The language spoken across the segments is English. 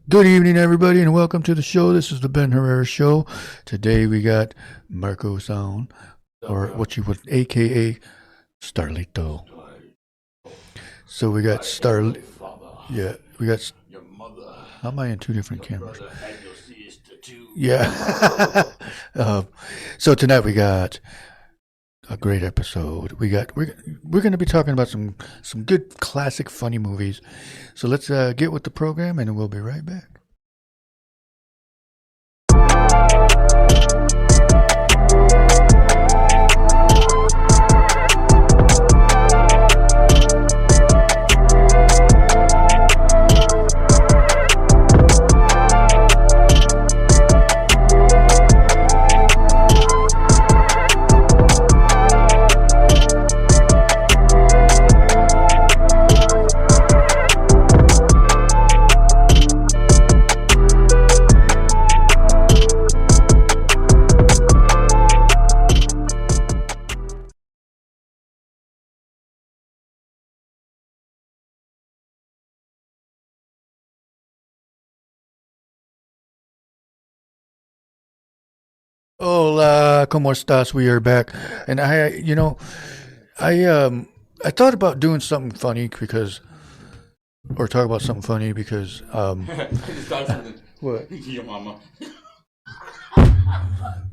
Good evening, everybody, and welcome to the show. This is the Ben Herrera Show. Today we got Marco Sound, or what you would, AKA Starlito. So we got yeah, we got. How am I in two different cameras? Yeah. So tonight we got a great episode. We're going to be talking about some good classic funny movies. So let's get with the program, and we'll be right back. Hola, ¿cómo estás? We are back, and I thought about doing something funny or talk about something funny because what? Your mama.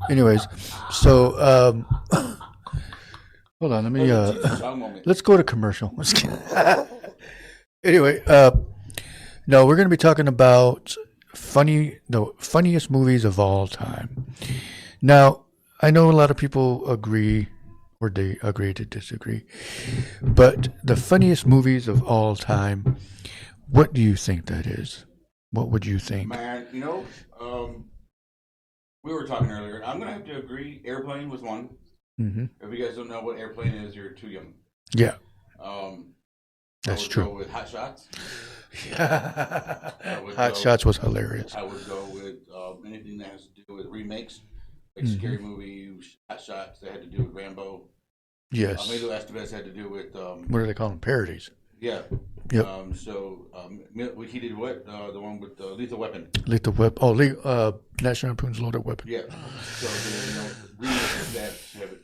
Anyways, so hold on, let me let's go to commercial. Anyway, no, we're gonna be talking about the funniest movies of all time. Now, I know a lot of people agree, or they agree to disagree, but the funniest movies of all time, what do you think that is? What would you think? Man, we were talking earlier. I'm going to have to agree. Airplane was one. Mm-hmm. If you guys don't know what Airplane is, you're too young. Yeah. That's true. I would go with Hot Shots. Hot Shots was hilarious. I would go with anything that has to do with remakes. Like Scary Movie, Hot Shots, that had to do with Rambo. Yes. Maybe the last of us had to do with... what do they call them? Parodies. Yeah. Yep. He did what? The one with Lethal Weapon. Lethal Weapon. Oh, National Lampoon's Loaded Weapon. Yeah. So, remakes that have it,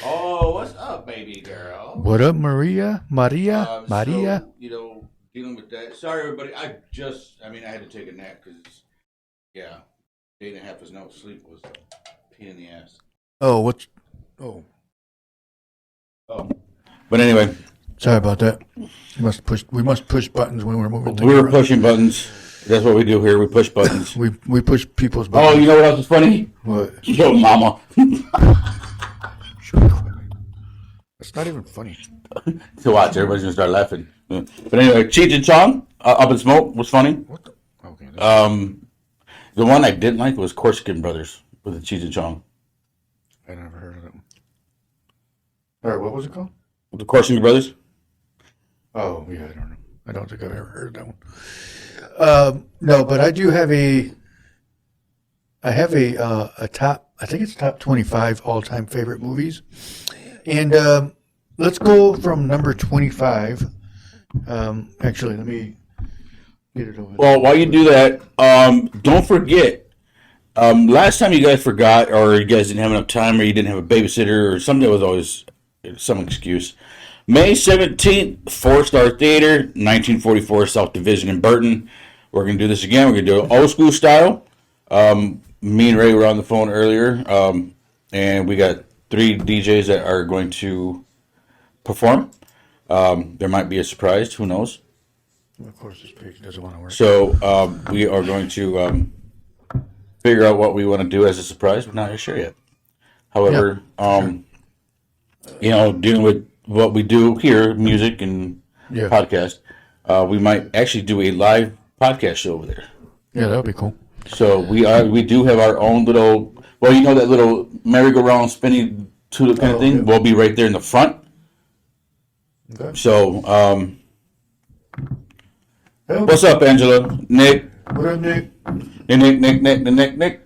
Oh, what's up, baby girl? What up, Maria? So, dealing with that. Sorry, everybody. I had to take a nap because, day and a half was no sleep was a pain in the ass. Oh. But anyway. Sorry about that. We must push buttons when we're moving. We were pushing buttons. That's what we do here. We push buttons. we push people's buttons. Oh, you know what else is funny? What? Yo, mama. That's not even funny. To watch, everybody's gonna start laughing. But anyway, Cheech and Chong, Up in Smoke was funny. What the? Okay. The one I didn't like was Corsican Brothers with the Cheech and Chong. I never heard of that one. All right, what was it called? The Corsican Brothers. Oh, yeah, I don't know. I don't think I've ever heard of that one. No, but I do have a top, I think it's top 25 all-time favorite movies. And let's go from number 25. Actually, let me get it over. Well, while you do that, don't forget, last time you guys forgot, or you guys didn't have enough time, or you didn't have a babysitter, or something, was always some excuse. May 17th, 4-Star Theater, 1944 South Division in Burton. We're going to do this again. We're going to do it old school style. Me and Ray were on the phone earlier, and we got 3 DJs that are going to perform. There might be a surprise. Who knows? Of course, this page doesn't want to work. So we are going to figure out what we want to do as a surprise. We're not sure yet. However, dealing with what we do here, music and podcast, we might actually do a live podcast show over there. Yeah, that would be cool. So we do have our own little, that little merry-go-round spinning tulip kind of thing. Yeah. We'll be right there in the front. Okay. So, what's up, Angela? Nick? What up, Nick? Nick.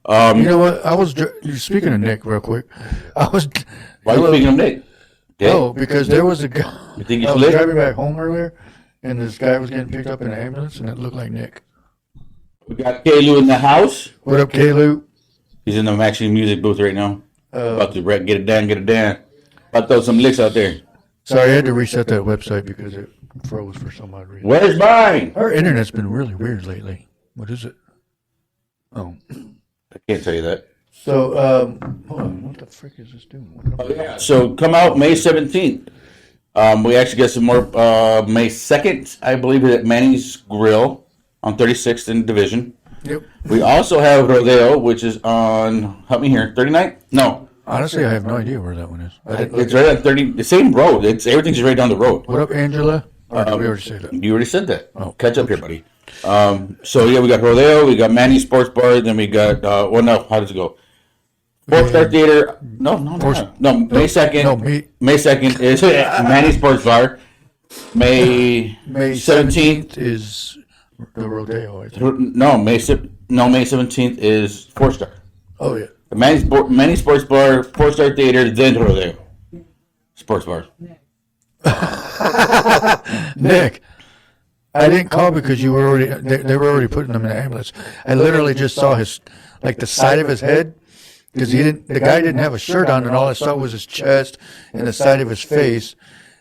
You know what? Speaking of Nick, real quick. Why are you speaking of Nick? Oh, because there was a guy. You think he's I was lit? driving back home earlier, and this guy was getting picked up in an ambulance, and it looked like Nick. We got Kalu in the house. What up, Kalu? He's in the Maxine music booth right now. About to get it down, get it down. About to throw some licks out there. Sorry, I had to reset that website because it froze for some odd reason. Where's mine? Our internet's been really weird lately. What is it? Oh. I can't tell you that. So, hold on. What the frick is this doing? Oh, yeah. So come out May 17th. We actually got some more May 2nd, I believe, at Manny's Grill on 36th and Division. Yep. We also have Rodeo, which is on, help me here, 39th? No. Honestly, I have no idea where that one is. It's right on 30, the same road. Everything's right down the road. What up, Angela? Or did we already say that? You already said that. Oh, catch up here, buddy. So yeah, we got Rodeo, we got Manny's Sports Bar, then we got well, no, how does it go? Four Star Theater. No, May 2nd. No, May 2nd is Manny's Sports Bar. May 17th is the Rodeo. I think. May 17th is 4 Star. Oh yeah. Manny's Sports Bar, 4 Star Theater, then Rodeo Sports Bar. Nick, I didn't call because you were already. They were already putting him in the ambulance. I literally just saw his, like the side of his head, because the guy didn't have a shirt on, and all I saw was his chest and the side of his face,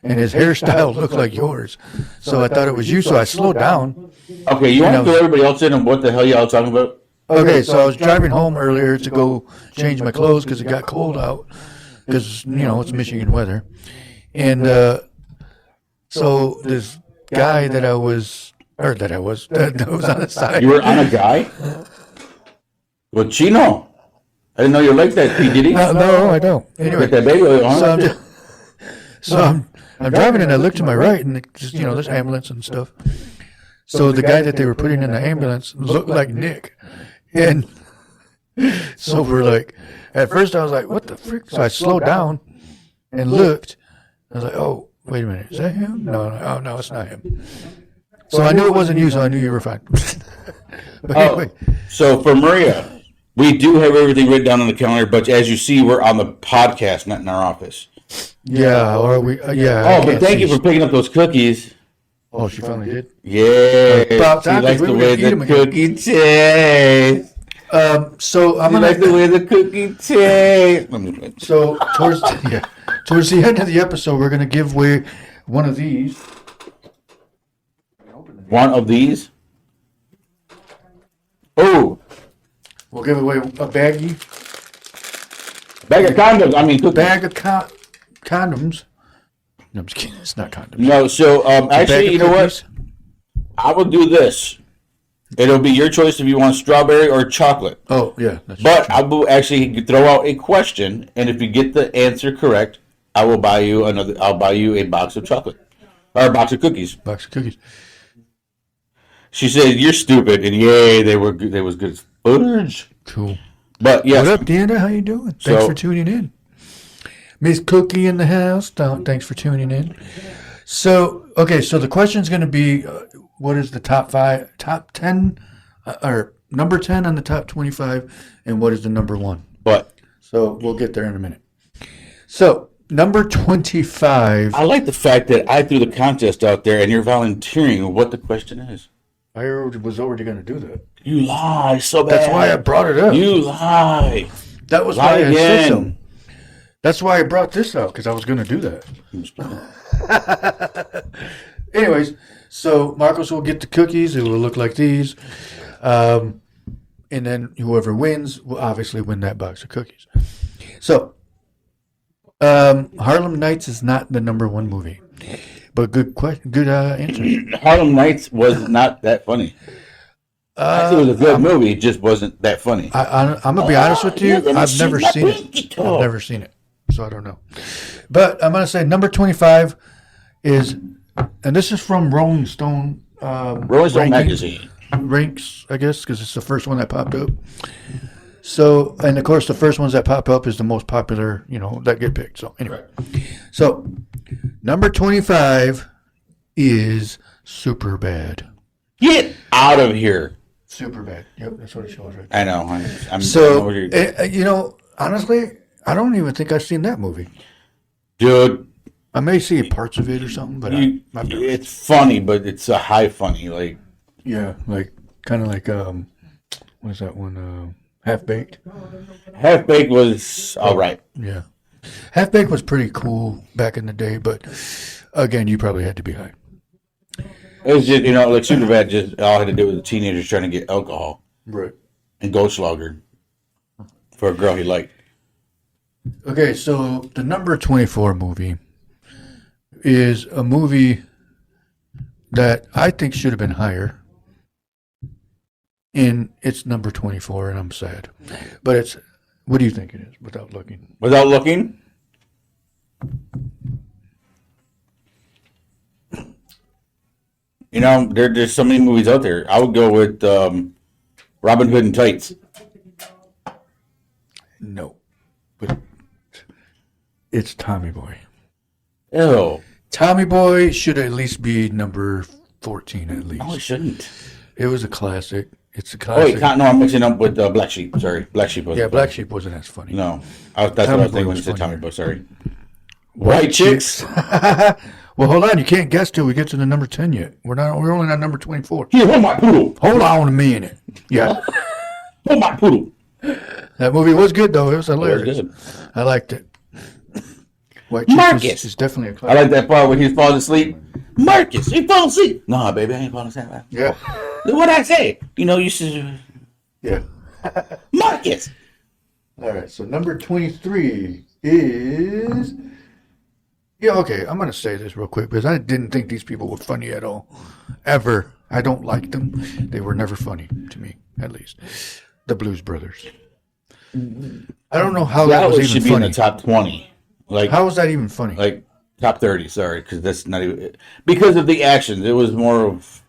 and his hairstyle looked like yours. So I thought it was you. So I slowed down. Okay, you want to fill everybody else in on what the hell y'all talking about? Okay, so I was driving home earlier to go change my clothes because it got cold out. Because it's Michigan weather, and so this guy that was on the side. You were on a guy? Well, Chino. I didn't know you liked that, P. Diddy. No, I don't. Anyway, that baby on. So I'm driving and I look to my right and there's ambulance and stuff. So the guy that they were putting in the ambulance looked like Nick, and so we're like, at first I was like, what the frick? So I slowed down and looked. I was like, oh, wait a minute, is that him? No, it's not him. So I knew it wasn't you, so I knew you were fine. But anyway. So for Maria, we do have everything written down on the calendar, but as you see, we're on the podcast, not in our office. Yeah, or we, yeah. Oh, but thank you for picking up those cookies. Oh, she finally did? Yeah. About She time, likes we the were way gonna eat 'em the again. cookie tastes. So I'm She gonna likes the way the cookie tastes. So towards the end of the episode, we're gonna give away one of these. One of these? Oh. We'll give away a baggie. Bag of condoms. I mean, cookies. Bag of condoms. No, I'm just kidding. It's not condoms. No, so actually, you know cookies. what? I will do this. It'll be your choice if you want strawberry or chocolate. Oh, yeah. But I will actually throw out a question, and if you get the answer correct, I will buy you I'll buy you a box of chocolate or a box of cookies. Box of cookies. She said, "You're stupid," and yay, they were good. They was good as fudge. Cool. But yes. What up, Deanna? How you doing? Thanks for tuning in. Miss Cookie in the house. Thanks for tuning in. So, okay, so the question's going to be, what is the top 10, or number 10 on the top 25, and what is the number 1? But so we'll get there in a minute. So number 25. I like the fact that I threw the contest out there, and you're volunteering what the question is. I was already going to do that. You lie so bad. That's why I brought it up. You lie. That was Lie why I said so. again. That's why I brought this out, because I was going to do that. Anyways, so Marcos will get the cookies. It will look like these. And then whoever wins will obviously win that box of cookies. So, Harlem Nights is not the number 1 movie. But good question, good answer. Harlem Nights was not that funny. I think it was a good movie. It just wasn't that funny. I'm going to be honest with you. I've never seen it. I've never seen it. So I don't know. But I'm going to say number 25 is, and this is from Rolling Stone. Rolling Stone magazine. Ranks, I guess, because it's the first one that popped up. So, and of course, the first ones that pop up is the most popular, that get picked. So anyway. So, number 25 is Superbad. Get out of here. Superbad. Yep, that's what it shows right there. I know. Honestly, I don't even think I've seen that movie. Dude, I may see parts of it or something, but I've never. It's funny, but it's a high funny. Like, Yeah, like kind of like what is that one? Half Baked. Half Baked was all right. Yeah, Half Baked was pretty cool back in the day, but again, you probably had to be high. It was just, like Superbad, just all had to do with the teenagers trying to get alcohol Right. and Goldschlager for a girl he liked. Okay, so the number 24 movie is a movie that I think should have been higher. And it's number 24, and I'm sad. But it's, what do you think it is without looking? Without looking, there's so many movies out there. I would go with Robin Hood and Tights. No. But it's Tommy Boy. Ew. Tommy Boy should at least be number 14 at least. No, it shouldn't. It was a classic. It's a Oh, classic. wait, no, I'm mixing up with Black Sheep. Sorry. Black Sheep wasn't Yeah, funny. Black Sheep wasn't as funny. No. That's what I Tommy was Boy thinking when was you said funnier. Tommy Boy. Sorry. White Chicks. Well, hold on. You can't guess till we get to the number 10 yet. We're only on number 24. Here, hold my poodle. Hold on a minute. Yeah. Hold my poodle. That movie was good, though. It was hilarious. good. I liked it. White Chicks Marcus. is definitely a I classic. like that part when he's falling asleep. Marcus, he falling asleep. No, baby, I ain't falling asleep. Yeah. What'd I say? You should. Yeah. Marcus. All right. So number 23 is... Yeah, okay. I'm going to say this real quick because I didn't think these people were funny at all. Ever. I don't like them. They were never funny to me, at least. The Blues Brothers. I don't know how that was should even be in funny. the top 20. Like, How was that even funny? like top 30, sorry, because that's not even. Because of the actions, it was more of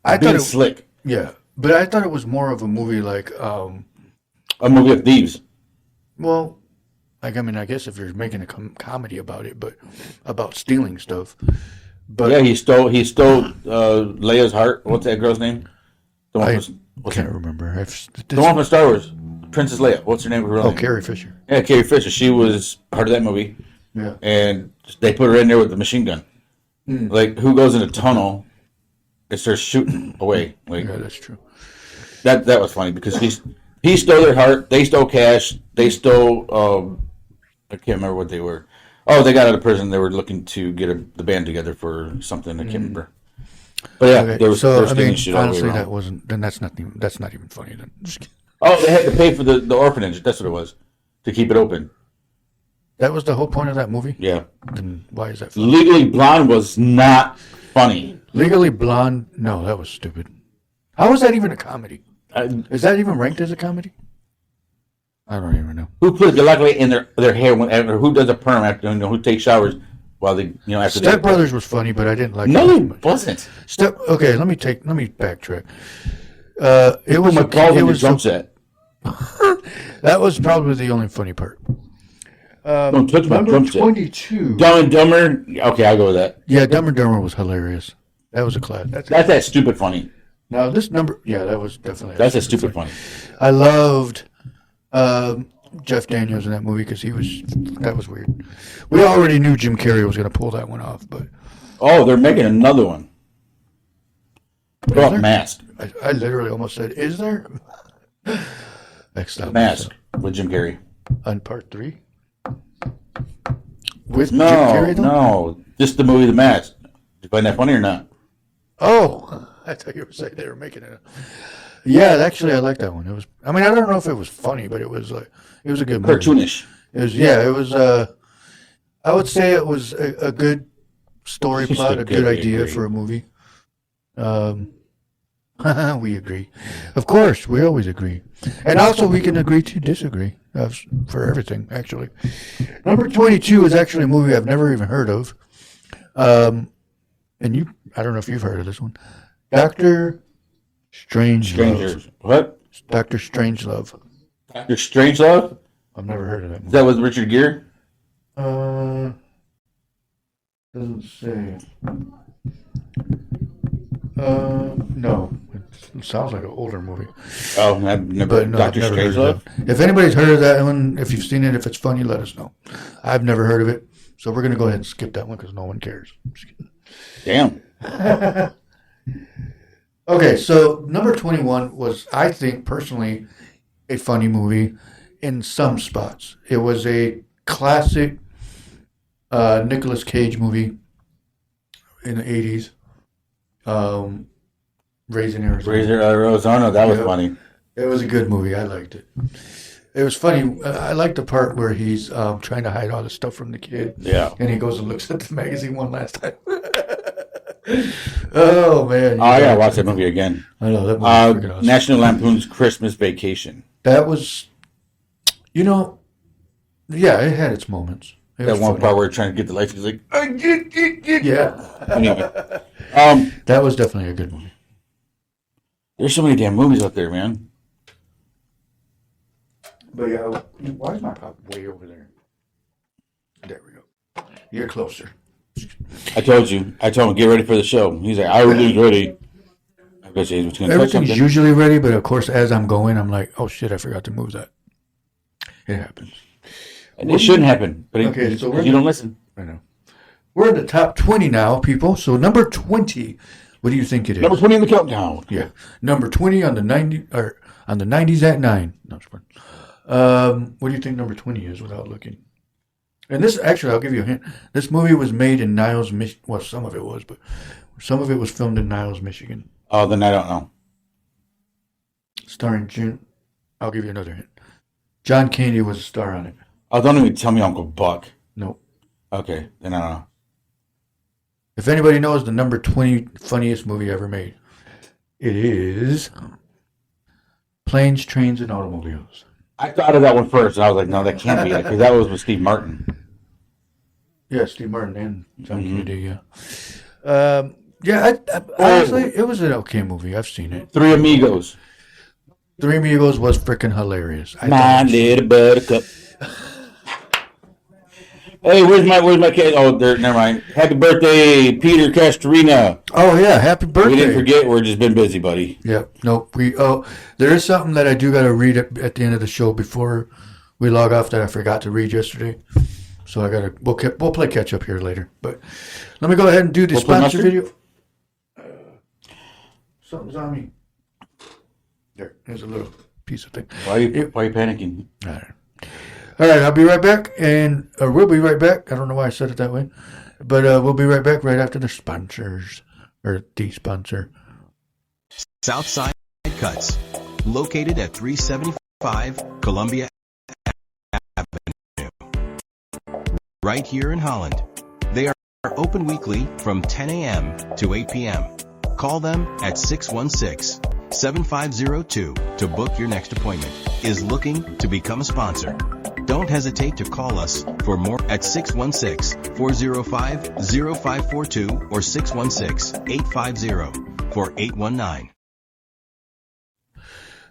I being thought it, slick. yeah, but I thought it was more of a movie like, A movie of thieves. well, like, I mean, I guess if you're making a comedy about it, but about stealing stuff. But Yeah, he stole Leia's heart. What's that girl's name? The one I from, can't remember. the one from Star Wars. Princess Leia. What's her name? Her real name? Carrie Fisher. Yeah, Carrie Fisher. She was part of that movie. Yeah. And they put her in there with the machine gun. Like, who goes in a tunnel and starts shooting away? Like, Yeah, that's true. that was funny because he stole their heart. They stole cash. They stole. I can't remember what they were. Oh, they got out of prison. They were looking to get the band together for something. I can't remember. But yeah, Okay, they were so I stealing mean, shit all the way honestly, around. that wasn't. Then that's not even funny. Then Just kidding. Oh, they had to pay for the orphanage. That's what it was to keep it open. That was the whole point of that movie. Yeah. Then why is that funny? Legally Blonde was not funny. Legally Blonde? No, that was stupid. How is that even a comedy? Is that even ranked as a comedy? I don't even know. Who puts luckily in their hair whenever? Who does a perm after? Who takes showers while they after? Step Brothers was funny, but I didn't like No, it. it wasn't. Okay, let me backtrack. It was My balls in the was drum set. that was probably the only funny part. Don't touch my Number drum set. 22. Dumb and Dumber. Okay, I'll go with that. Yeah, Dumb and Dumber was hilarious. That was a class. That's that stupid funny. Now this number, yeah, that was definitely. That's a stupid funny. I loved Jeff Daniels in that movie because that was weird. We already knew Jim Carrey was going to pull that one off, but Oh, they're making another one. there? Mask. I literally almost said, "Is there?" Next up, Mask with Jim Carrey. on part 3 with No, Jim Carrey. Though? no, just the movie The Mask. Did you find that funny or not? Oh, I thought you were saying they were making it. Yeah, actually, I like that one. It was. I mean, I don't know if it was funny, but it was a good movie. Cartoonish. It was. Yeah, it was. I would say it was a good story Just plot, a a good good idea agree. for a movie. We agree. Of course, we always agree. And also, we can agree to disagree for everything, actually. Number 22 is actually a movie I've never even heard of. And I don't know if you've heard of this one. Dr. Strangers. What? Dr. Strangelove. Dr. Strangelove? I've never heard of that Is movie. that with Richard Gere? Doesn't say. No. It sounds like an older movie. Oh, I've never. But no, I've Dr. never heard of Strangelove? that. If anybody's heard of that one, if you've seen it, if it's funny, let us know. I've never heard of it, So we're going to go ahead and skip that one because no one cares. Damn. Okay, so number 21 was, I think, personally, a funny movie in some spots. It was a classic Nicolas Cage movie in the 80s. Raising Arizona. Raising Arizona, that was funny. It was a good movie. I liked it. It was funny. I liked the part where he's trying to hide all the stuff from the kid. Yeah. And he goes and looks at the magazine one last time. Oh, man. Oh, I gotta watch that movie again. I know. That movie was freaking awesome. National Lampoon's Christmas Vacation. That was, yeah, it had its moments. That one part where he's trying to get the lights, he's like, yeah. Anyway. That was definitely a good movie. There's so many damn movies out there, man. But yeah, why is my pop way over there? There we go. You're closer. I told him, get ready for the show. He's like, I was ready. I bet you he's going to touch Everything's something. usually ready, but of course, as I'm going, I'm like, oh shit, I forgot to move that. It happens. And it shouldn't happen, but Okay, so you don't listen. I know. We're in the top 20 now, people. So number 20, what do you think it is? Number 20 in the countdown. Yeah, number 20 on the 90s at 9. No, it's fine. What do you think number 20 is without looking? And this, actually, I'll give you a hint. This movie was made in Niles, Michigan. Well, some of it was, but some of it was filmed in Niles, Michigan. Oh, then I don't know. Starring June. I'll give you another hint. John Candy was a star on it. Oh, don't even tell me Uncle Buck. Nope. Okay, then I don't know. If anybody knows the number 20 funniest movie ever made, it is Planes, Trains, and Automobiles. I thought of that one first, and I was like, no, that can't be it, because that was with Steve Martin. Yeah, Steve Martin and John Candy, yeah. Honestly, it was an okay movie. I've seen it. Three Amigos. Three Amigos was freaking hilarious. My little buttercup. Hey, where's my kid? Oh, there. Never mind. Happy birthday, Peter Castorina. Oh yeah, happy birthday. We didn't forget. We're just been busy, buddy. Yeah. No, there is something that I do got to read at the end of the show before we log off that I forgot to read yesterday. So we'll play catch up here later. But let me go ahead and do the sponsor video. Something's on me. There's a little piece of thing. Why are you panicking? All right, I'll be right back, we'll be right back. I don't know why I said it that way, but we'll be right back right after the sponsors, or the sponsor. Southside Cuts, located at 375 Columbia Avenue, right here in Holland. They are open weekly from 10 a.m. to 8 p.m. Call them at 616-7502 to book your next appointment. Is looking to become a sponsor? Don't hesitate to call us for more at 616-405-0542 or 616-850-4819.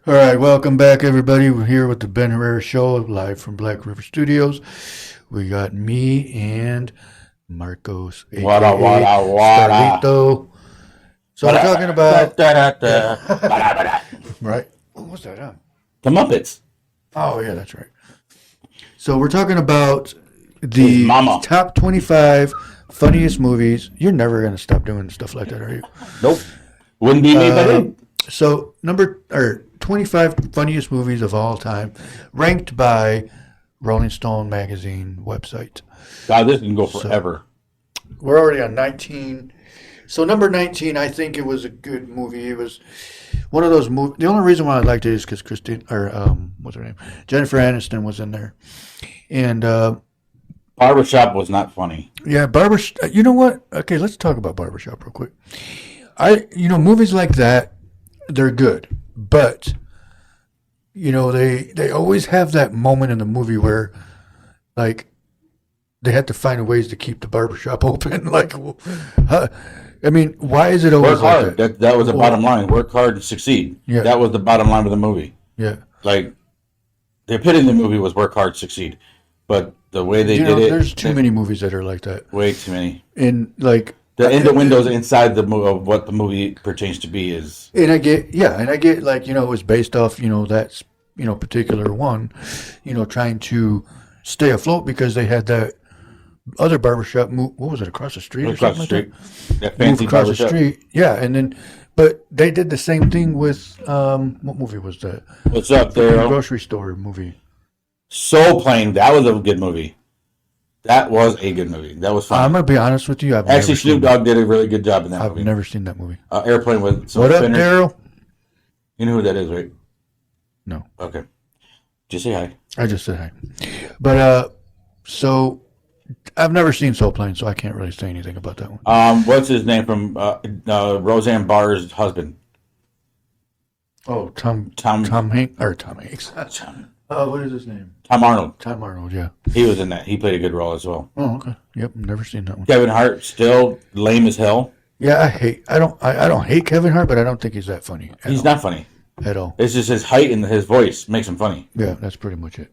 All right, welcome back, everybody. We're here with the Ben Herrera Show, live from Black River Studios. We got me and Marcos, Wada. Starlito. So we're talking about... Right. What was that on? The Muppets. Oh, yeah, that's right. So we're talking about the top 25 funniest movies. You're never going to stop doing stuff like that, are you? Nope. Wouldn't be me if I did. So 25 funniest movies of all time, ranked by Rolling Stone magazine website. God, this can go forever. So we're already on 19. So number 19, I think it was a good movie. It was one of those movies. The only reason why I liked it is because what's her name? Jennifer Aniston was in there. And Barbershop was not funny. Yeah, you know what? Okay, let's talk about Barbershop real quick. Movies like that, they're good. But, they always have that moment in the movie where, like, they have to find ways to keep the barbershop open. Like, why is it always work hard? Like that was the bottom line. Work hard and succeed. Yeah. That was the bottom line of the movie. Yeah. Like, the epitome of the movie was work hard, succeed. But the way they did it... There's too many movies that are like that. Way too many. And, like... The windows inside of what the movie pertains to be is... And I get, like, it was based off, that, particular one, trying to stay afloat because they had that other barbershop moved. What was it, across the street or Across the something like street. That that? Moved fancy across the barbershop. street. Yeah, and then, but they did the same thing with, what movie was that? What's up, The Daryl? grocery store movie. Soul Plane. That was a good movie. That was a good movie. That was fun. I'm going to be honest with you. Actually, Snoop Dogg did a really good job in that I've movie. never seen that movie. Airplane with some What up, spinners. Daryl? You know who that is, right? No. Okay. Just say hi. I just said hi. But, so, I've never seen Soul Plane, so I can't really say anything about that one. What's his name from Roseanne Barr's husband? Oh, Tom Hanks. What is his name? Tom Arnold. Tom Arnold, yeah. He was in that. He played a good role as well. Oh, okay. Yep, never seen that one. Kevin Hart still lame as hell. Yeah, I don't hate Kevin Hart, but I don't think he's that funny. He's not funny at all. It's just his height and his voice makes him funny. Yeah, that's pretty much it.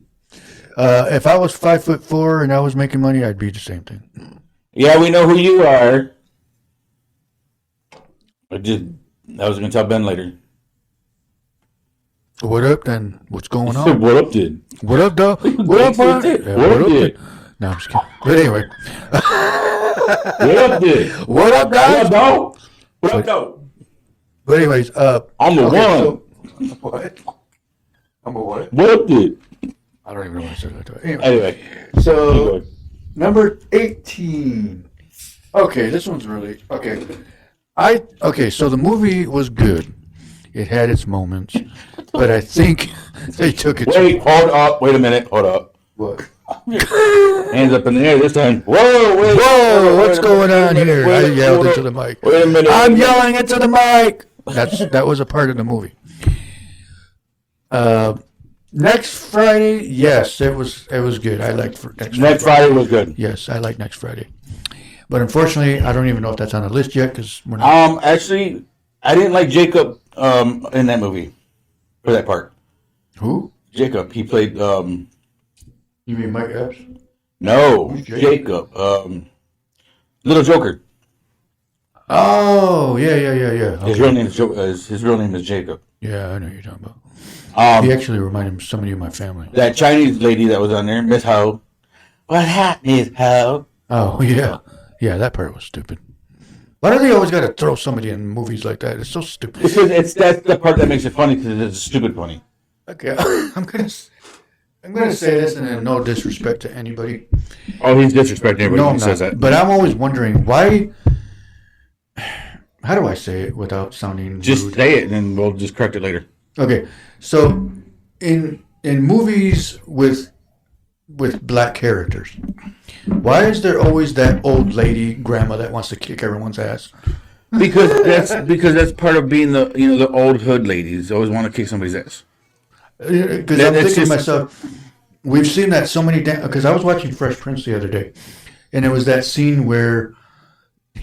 If I was 5'4" and I was making money, I'd be the same thing. Yeah, we know who you are. I was going to tell Ben later. What up, then? What's going on? What up, dude? What up, dog? What up, bud? Yeah, What up, dude? No, I'm just kidding. But anyway, What up, dude? what up, What guys? up, dog? What up, dog? But anyways, I'm the one. so, what? I'm a what? What up, dude? I don't even know what I said that. Anyway, Anyway, so number 18. Okay, this one's really okay. So the movie was good. It had its moments, but I think they took it. wait, hold up. Wait a minute. Hold up. What? Hands up in the air this time. Whoa, wait. Whoa! What's going on here? I Wait, yelled hold into up. the mic. Wait a minute. I'm yelling into the mic. That was a part of the movie. Next Friday, yes, it was good. I liked Next Friday was good. Yes, I like Next Friday. But unfortunately, I don't even know if that's on the list yet because we're not. Actually, I didn't like Jacob in that movie for that part. Who? Jacob, he played You mean Mike Epps? no Who's Jacob? Jacob, Little Joker. Oh, yeah. Okay. His real name is Jacob. Yeah, I know what you're talking about. He actually reminded me of somebody in my family. That Chinese lady that was on there, Miss Ho. What happened, Miss Ho? Oh, yeah. Yeah, that part was stupid. Why do they always got to throw somebody in movies like that? It's so stupid. Because that's the part that makes it funny because it's stupid funny. Okay, I'm gonna say this, and no disrespect to anybody. Oh, he's disrespecting everybody No, when I'm he says not. that. But I'm always wondering why. How do I say it without sounding Just rude? say it, and then we'll just correct it later. Okay, so in movies with black characters, why is there always that old lady grandma that wants to kick everyone's ass? Because that's part of being the old hood ladies always want to kick somebody's ass. Because That- I'm that's thinking to just- myself, we've seen that so many times. Because I was watching Fresh Prince the other day, and it was that scene where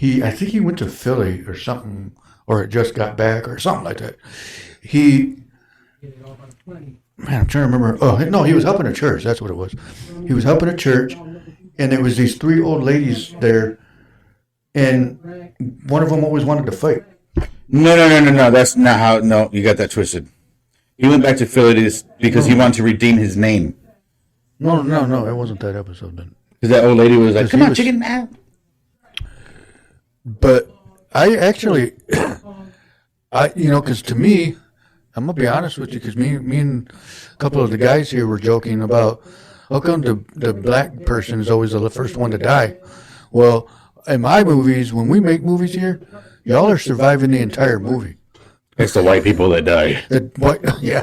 I think he went to Philly or something, or it just got back or something like that. Man, I'm trying to remember. Oh, no, he was helping a church. That's what it was. He was helping a church, and there was these three old ladies there, and one of them always wanted to fight. No. That's not how. No, you got that twisted. He went back to Philly because he wanted to redeem his name. No, it wasn't that episode then. Because that old lady was like, Because "Come he on, was- chicken out." But I actually, because to me, I'm gonna be honest with you, because me and a couple of the guys here were joking about how come the black person is always the first one to die. Well, in my movies, when we make movies here, y'all are surviving the entire movie. It's the white people that die. Yeah.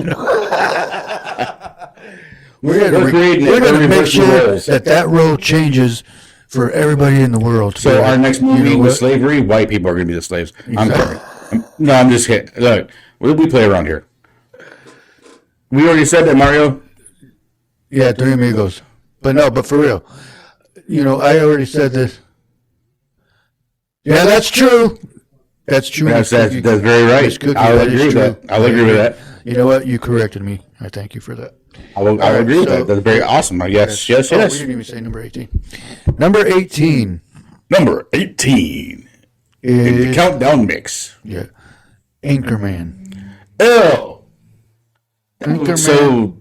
We're We're creating it. going to We're make reversing sure roles. that role changes for everybody in the world. So our next movie You know with what? slavery, white people are going to be the slaves. Exactly. I'm just kidding. Look, we play around here. We already said that, Mario. Yeah, Three Amigos. But for real. I already said this. Yeah, that's true. That's true. That's Miss Cookie. very right. Miss Cookie, I'll that is agree with true. that. I'll agree with that. You know what? You corrected me. I thank you for that. I'll right, agree with so- that. That's very awesome. Yes. Oh, we didn't even say number 18. Number 18 Number 18 in the is countdown mix. Anchorman. Oh. Anchorman. So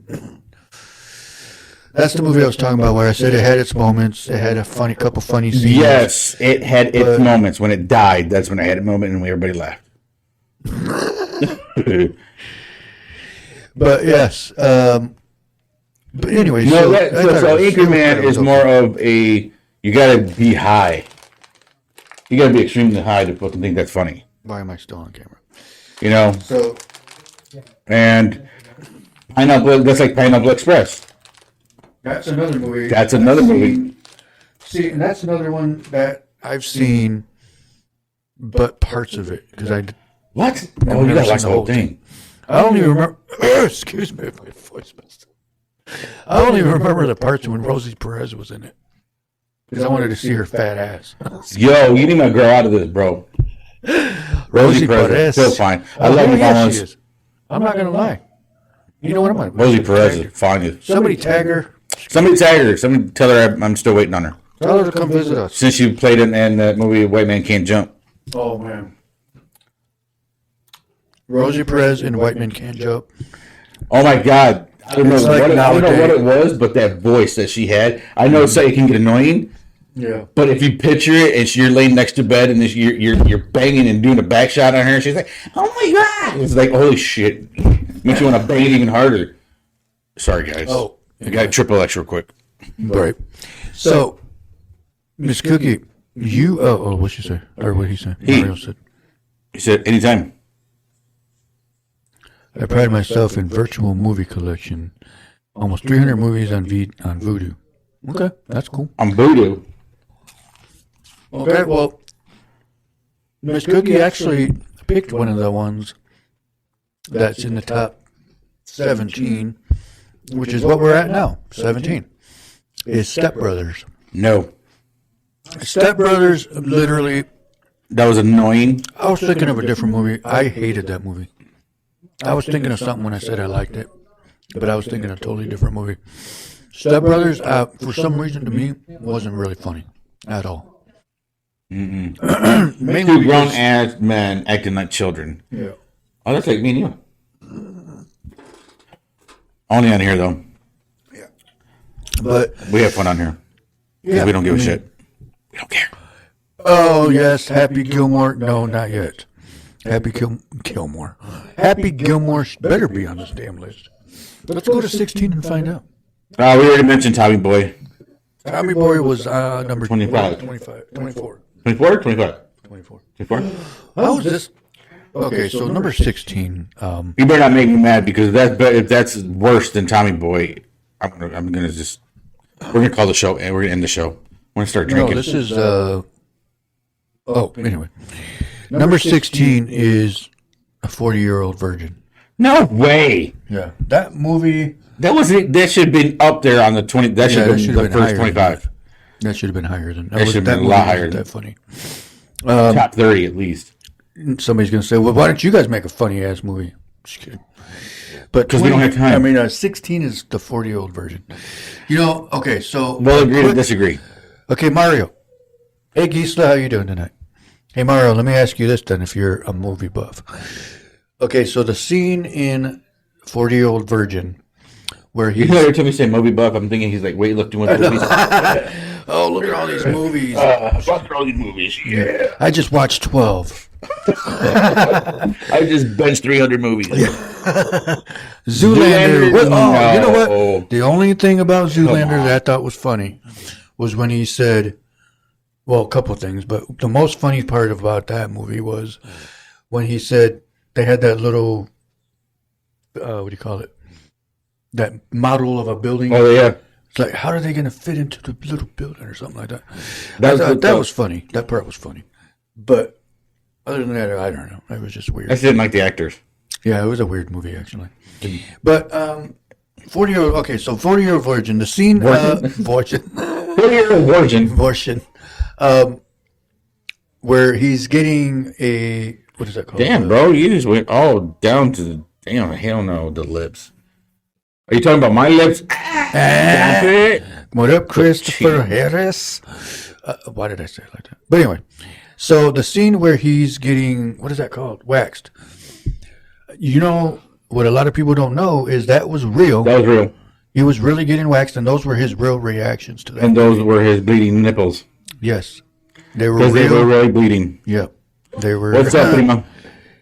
That's the movie I was talking about where I said it had its moments. It had a couple funny scenes. Yes, it had its moments. When it died, that's when I had a moment and everybody laughed. But yes. But anyway, so Anchorman is more of a, you got to be high. You got to be extremely high to fucking think that's funny. Why am I still on camera? You know? So, and that's like Pineapple Express. that's another movie. That's another movie. See, and that's another one that I've seen, but parts of it because What? I've Oh, you never gotta watch seen the whole thing. I don't even remember. Excuse me, my voice messed up. I don't even remember the parts when Rosie Perez was in it because I wanted to see her fat ass. Yo, you need to grow out of this, bro. Rosie Perez is still fine. I love her. Yes, she is. I'm not gonna lie. You know what I'm like? Rosie Perez is fine. Somebody tag her. Somebody tag her. Somebody tell her I'm still waiting on her. Tell her to come visit us. Since she played in that movie White Man Can't Jump. Oh man. Rosie Perez in White Man Can't Jump. Oh my God. I don't know what it was, but that voice that she had. I know it can get annoying. Yeah. But if you picture it and you're laying next to bed and you're banging and doing a back shot on her, and she's like, "Oh my God!" It's like, holy shit, makes you want to bang it even harder. Sorry, guys. Oh, I got triple X real quick. Right. So, Miss Cookie, you what'd she say? Or what he said? Mario said. He said, "Anytime." I pride myself in virtual movie collection. Almost 300 movies on Vudu. Okay, that's cool. On Voodoo. Okay, well, Miss Cookie actually picked one of the ones that's in the top 17, which is what we're at now. 17 is Step Brothers. No. Step Brothers, literally. That was annoying. I was thinking of a different movie. I hated that movie. I was thinking of something when I said I liked it, but I was thinking of a totally different movie. Step Brothers, for some reason to me, wasn't really funny at all. Mainly Mainly two grown-ass men acting like children. Yeah. Oh, that's like me and you. Only on here, though. Yeah. But we have fun on here. Yeah, we don't give a shit. We don't care. Oh, yes, Happy Gilmore. No, not yet. Happy Gilmore. Happy Gilmore better be on this damn list. Let's go to 16 and find out. We already mentioned Tommy Boy. Tommy Boy was number 24. 24. 24 or 25? 24. 24? How is this? Okay, so number 16. You better not make me mad because if that's worse than Tommy Boy, I'm gonna just, we're gonna call the show and we're gonna end the show. We're gonna start drinking. No, this is anyway. Number 16 is A 40-Year-Old Virgin. No way. Yeah. That movie. That should have been up there on the 20. That should have been the first 25. That should have been higher than that. That should have been a lot higher. That funny. Top 30 at least. Somebody's going to say, well, why don't you guys make a funny ass movie? Just kidding. But because we don't have time. I mean, 16 is the 40-year-old version. You know, okay, so. We'll agree to disagree. Okay, Mario. Hey, Gisela, how you doing tonight? Hey, Mario, let me ask you this then, if you're a movie buff. Okay, so the scene in 40-Year-Old Virgin where he's... You know, every time you say movie buff, I'm thinking he's like weightlifting with movies. Oh, look at all these movies. Fuck all these movies. Yeah. I just watched 12. I just benched 300 movies. Zoolander. No. You know what? The only thing about Zoolander that I thought was funny was when he said, well, a couple of things, but the most funny part about that movie was when he said they had that little, what do you call it? That model of a building. Oh, yeah. It's like, how are they going to fit into the little building or something like that? That was funny. That part was funny. But other than that, I don't know. It was just weird. I just didn't like the actors. Yeah, it was a weird movie, actually. But 40-year-old, okay, so 40-year-old virgin, the scene, virgin. 40-year-old virgin. Where he's getting a, what is that called? Damn, bro, you just went all down to the, damn, hell no, the lips. Are you talking about my lips? What up, Christopher Harris? Why did I say it like that? But anyway, so the scene where he's getting, what is that called? Waxed. You know, what a lot of people don't know is that was real. That was real. He was really getting waxed, and those were his real reactions to that. And those were his bleeding nipples. Yes. They were Because they were really bleeding. Yeah. They were. What's up, Primo?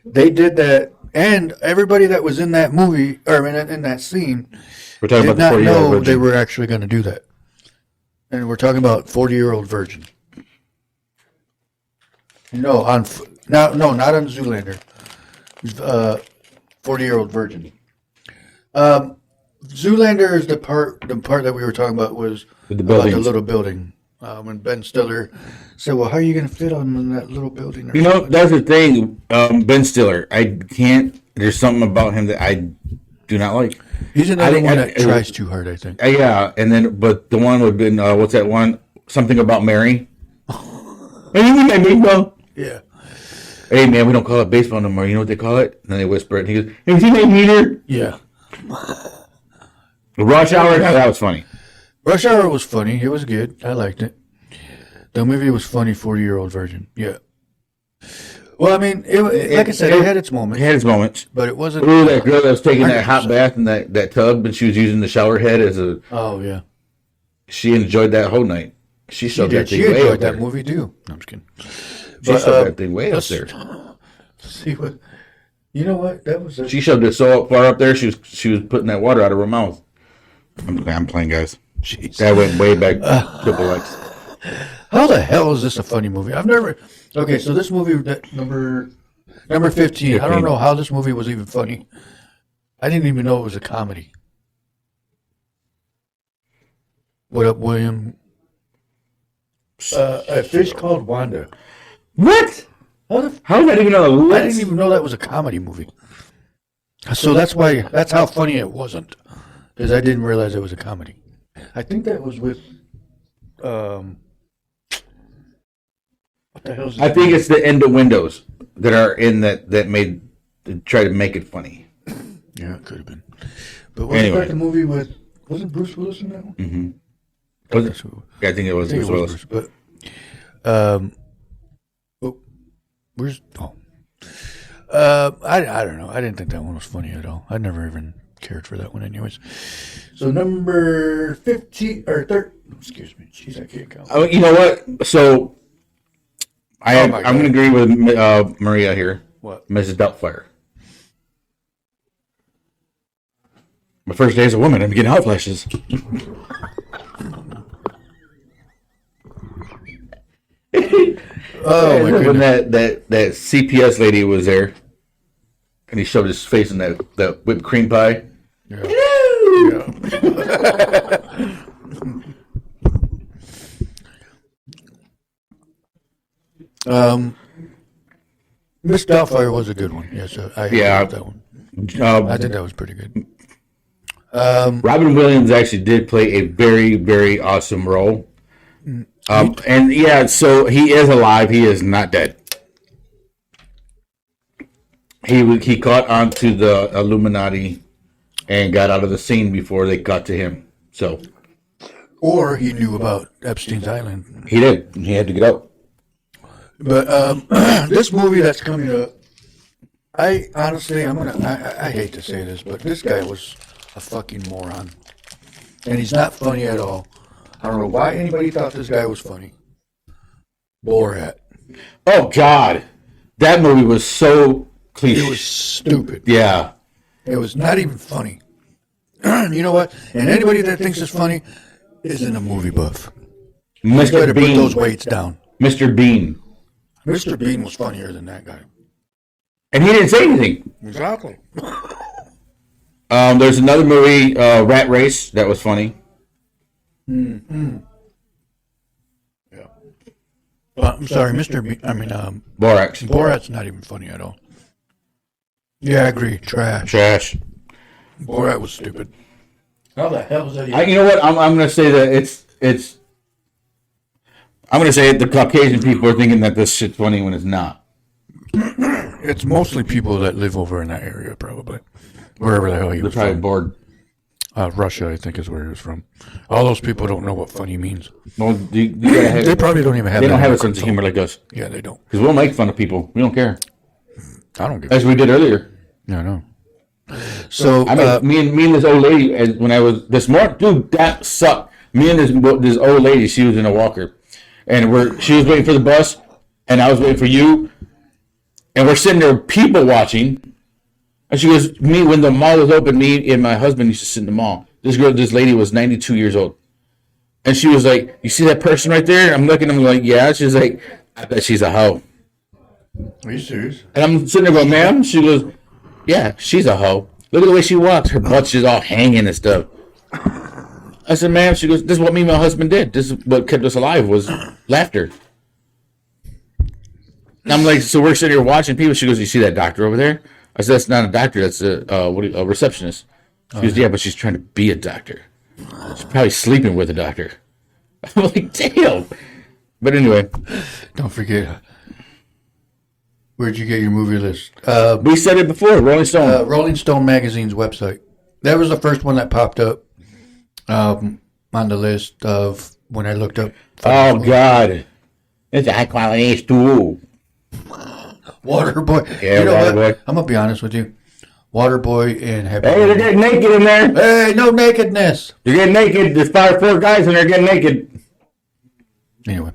They did that, and everybody that was in that movie, or in that scene, We're talking did about the not 40-year-old know virgin. they were actually going to do that. And we're talking about 40-year-old virgin. No, not on Zoolander. 40-year-old virgin. Zoolander is the part that we were talking about was With the about the buildings. little building. When Ben Stiller said, "Well, how are you going to fit on in that little building?" You know, that's the thing. Ben Stiller, I can't. There's something about him that I do not like. He's another I- one I- that tries too hard, I think. Yeah, and then but the one would have been what's that one? Something about Mary. Anything I mean, bro? Yeah. Hey man, we don't call it baseball no more. You know what they call it? And then they whisper it. And he goes, "Have you seen that meter?" Yeah. Rush Hour. That was funny. Rush Hour was funny. It was good. I liked it. The movie was funny. 40-year-old virgin. Yeah. Well, I mean, like I said, it had its It moments, had its moments. but it wasn't. Ooh, that girl that was taking that hot bath in that tub, and she was using the shower head as a. Oh yeah. She enjoyed that whole night. She She shoved that did. thing She way up enjoyed there. that movie too. No, I'm just kidding. She But, shoved that thing way up let's there. See what? You know what? That was. She shoved it so far up there. She was putting that water out of her mouth. I'm playing, guys. Jeez. That went way back. Triple X. How the hell is this a funny movie? I've never. Okay, so this movie that number 15. I don't know how this movie was even funny. I didn't even know it was a comedy. What up, William? A fish called Wanda. What? How did I even know that? I didn't even know that was a comedy movie. So that's how funny it wasn't, because I didn't realize it was a comedy. I think that was with what the hell is I think it's the end of windows that are in that made to try to make it funny. Yeah, it could have been. But was Anyway. that the movie with wasn't Bruce Willis in that one? Mm-hmm. That's who- I think it was I think Bruce it was Willis. Bruce, but where's I don't know. I didn't think that one was funny at all. I never even cared for that one, anyways. So number 15 or 3. Excuse me. Jeez, I can't count. Oh, you know what? So I'm my going to agree with Maria here. What? Mrs. Doubtfire. My first day as a woman, I'm getting hot flashes. Oh my When goodness! that CPS lady was there, and he shoved his face in that whipped cream pie. Yeah. Yeah. Miss Doubtfire was a good one. Yes, I Yeah. that one. I think that was pretty good. Robin Williams actually did play a very, very awesome role. And yeah, so he is alive. He is not dead. He caught onto the Illuminati and got out of the scene before they got to him. So Or he knew about Epstein's Island. he did. He had to get out. But this movie that's coming up, I honestly, I hate to say this, but this guy was a fucking moron, and he's not funny at all. I don't know why anybody thought this guy was funny. Borat. Oh God, that movie was so cliche. It was stupid. Yeah. It was not even funny. You know what? And anybody that thinks it's funny isn't a movie buff. You Mr. better put Bean. those weights down. Mr. Bean. Mr. Bean was funnier than that guy. And he didn't say anything. Exactly. There's another movie, Rat Race, that was funny. Yeah. I'm sorry, Mr. Bean. Borax. Borat's not even funny at all. Yeah, I agree. Trash. Trash. Borat was stupid. How the hell is that? You know what? I'm going to say that it's. I'm going to say it, the Caucasian people are thinking that this shit's funny when it's not. It's mostly people that live over in that area, probably. Wherever the hell he They're was probably from. bored. Russia, I think, is where he was from. All those people don't know what funny means. Well, you gotta have, They probably don't even have. they don't that have a in sense of humor like us. Yeah, they don't. Because we'll make fun of people. We don't care. I don't give. As we did earlier. Yeah, I know. So I mean, me and this old lady, when I was this morning, dude, that sucked. Me and this old lady, she was in a walker, and she was waiting for the bus, and I was waiting for you, and we're sitting there, people watching, and she goes, me when the mall was open, me and my husband used to sit in the mall. This lady was 92 years old, and she was like, "You see that person right there?" I'm looking at him like, "Yeah." She's like, "I bet she's a hoe." Are you serious? And I'm sitting there going, "Ma'am," she goes, "Yeah, she's a hoe. Look at the way she walks. Her butt's just all hanging and stuff." I said, "Ma'am," she goes, "This is what me and my husband did. This is what kept us alive was laughter." And I'm like, so we're sitting here watching people. She goes, "You see that doctor over there?" I said, "That's not a doctor. That's a receptionist." She goes, "Yeah, but she's trying to be a doctor. She's probably sleeping with a doctor." I'm like, "Damn." But anyway, Don't forget. Where'd you get your movie list? we said it before. Rolling Stone. Rolling Stone magazine's website. That was the first one that popped up on the list of when I looked up. Oh God, it's a high quality stool. Waterboy. Yeah, you know Waterboy. what? I'm gonna be honest with you. Waterboy and Happy. Hey, they're getting naked in there. Hey, no nakedness. They're getting naked. There's 4 guys and they're getting naked. Anyway,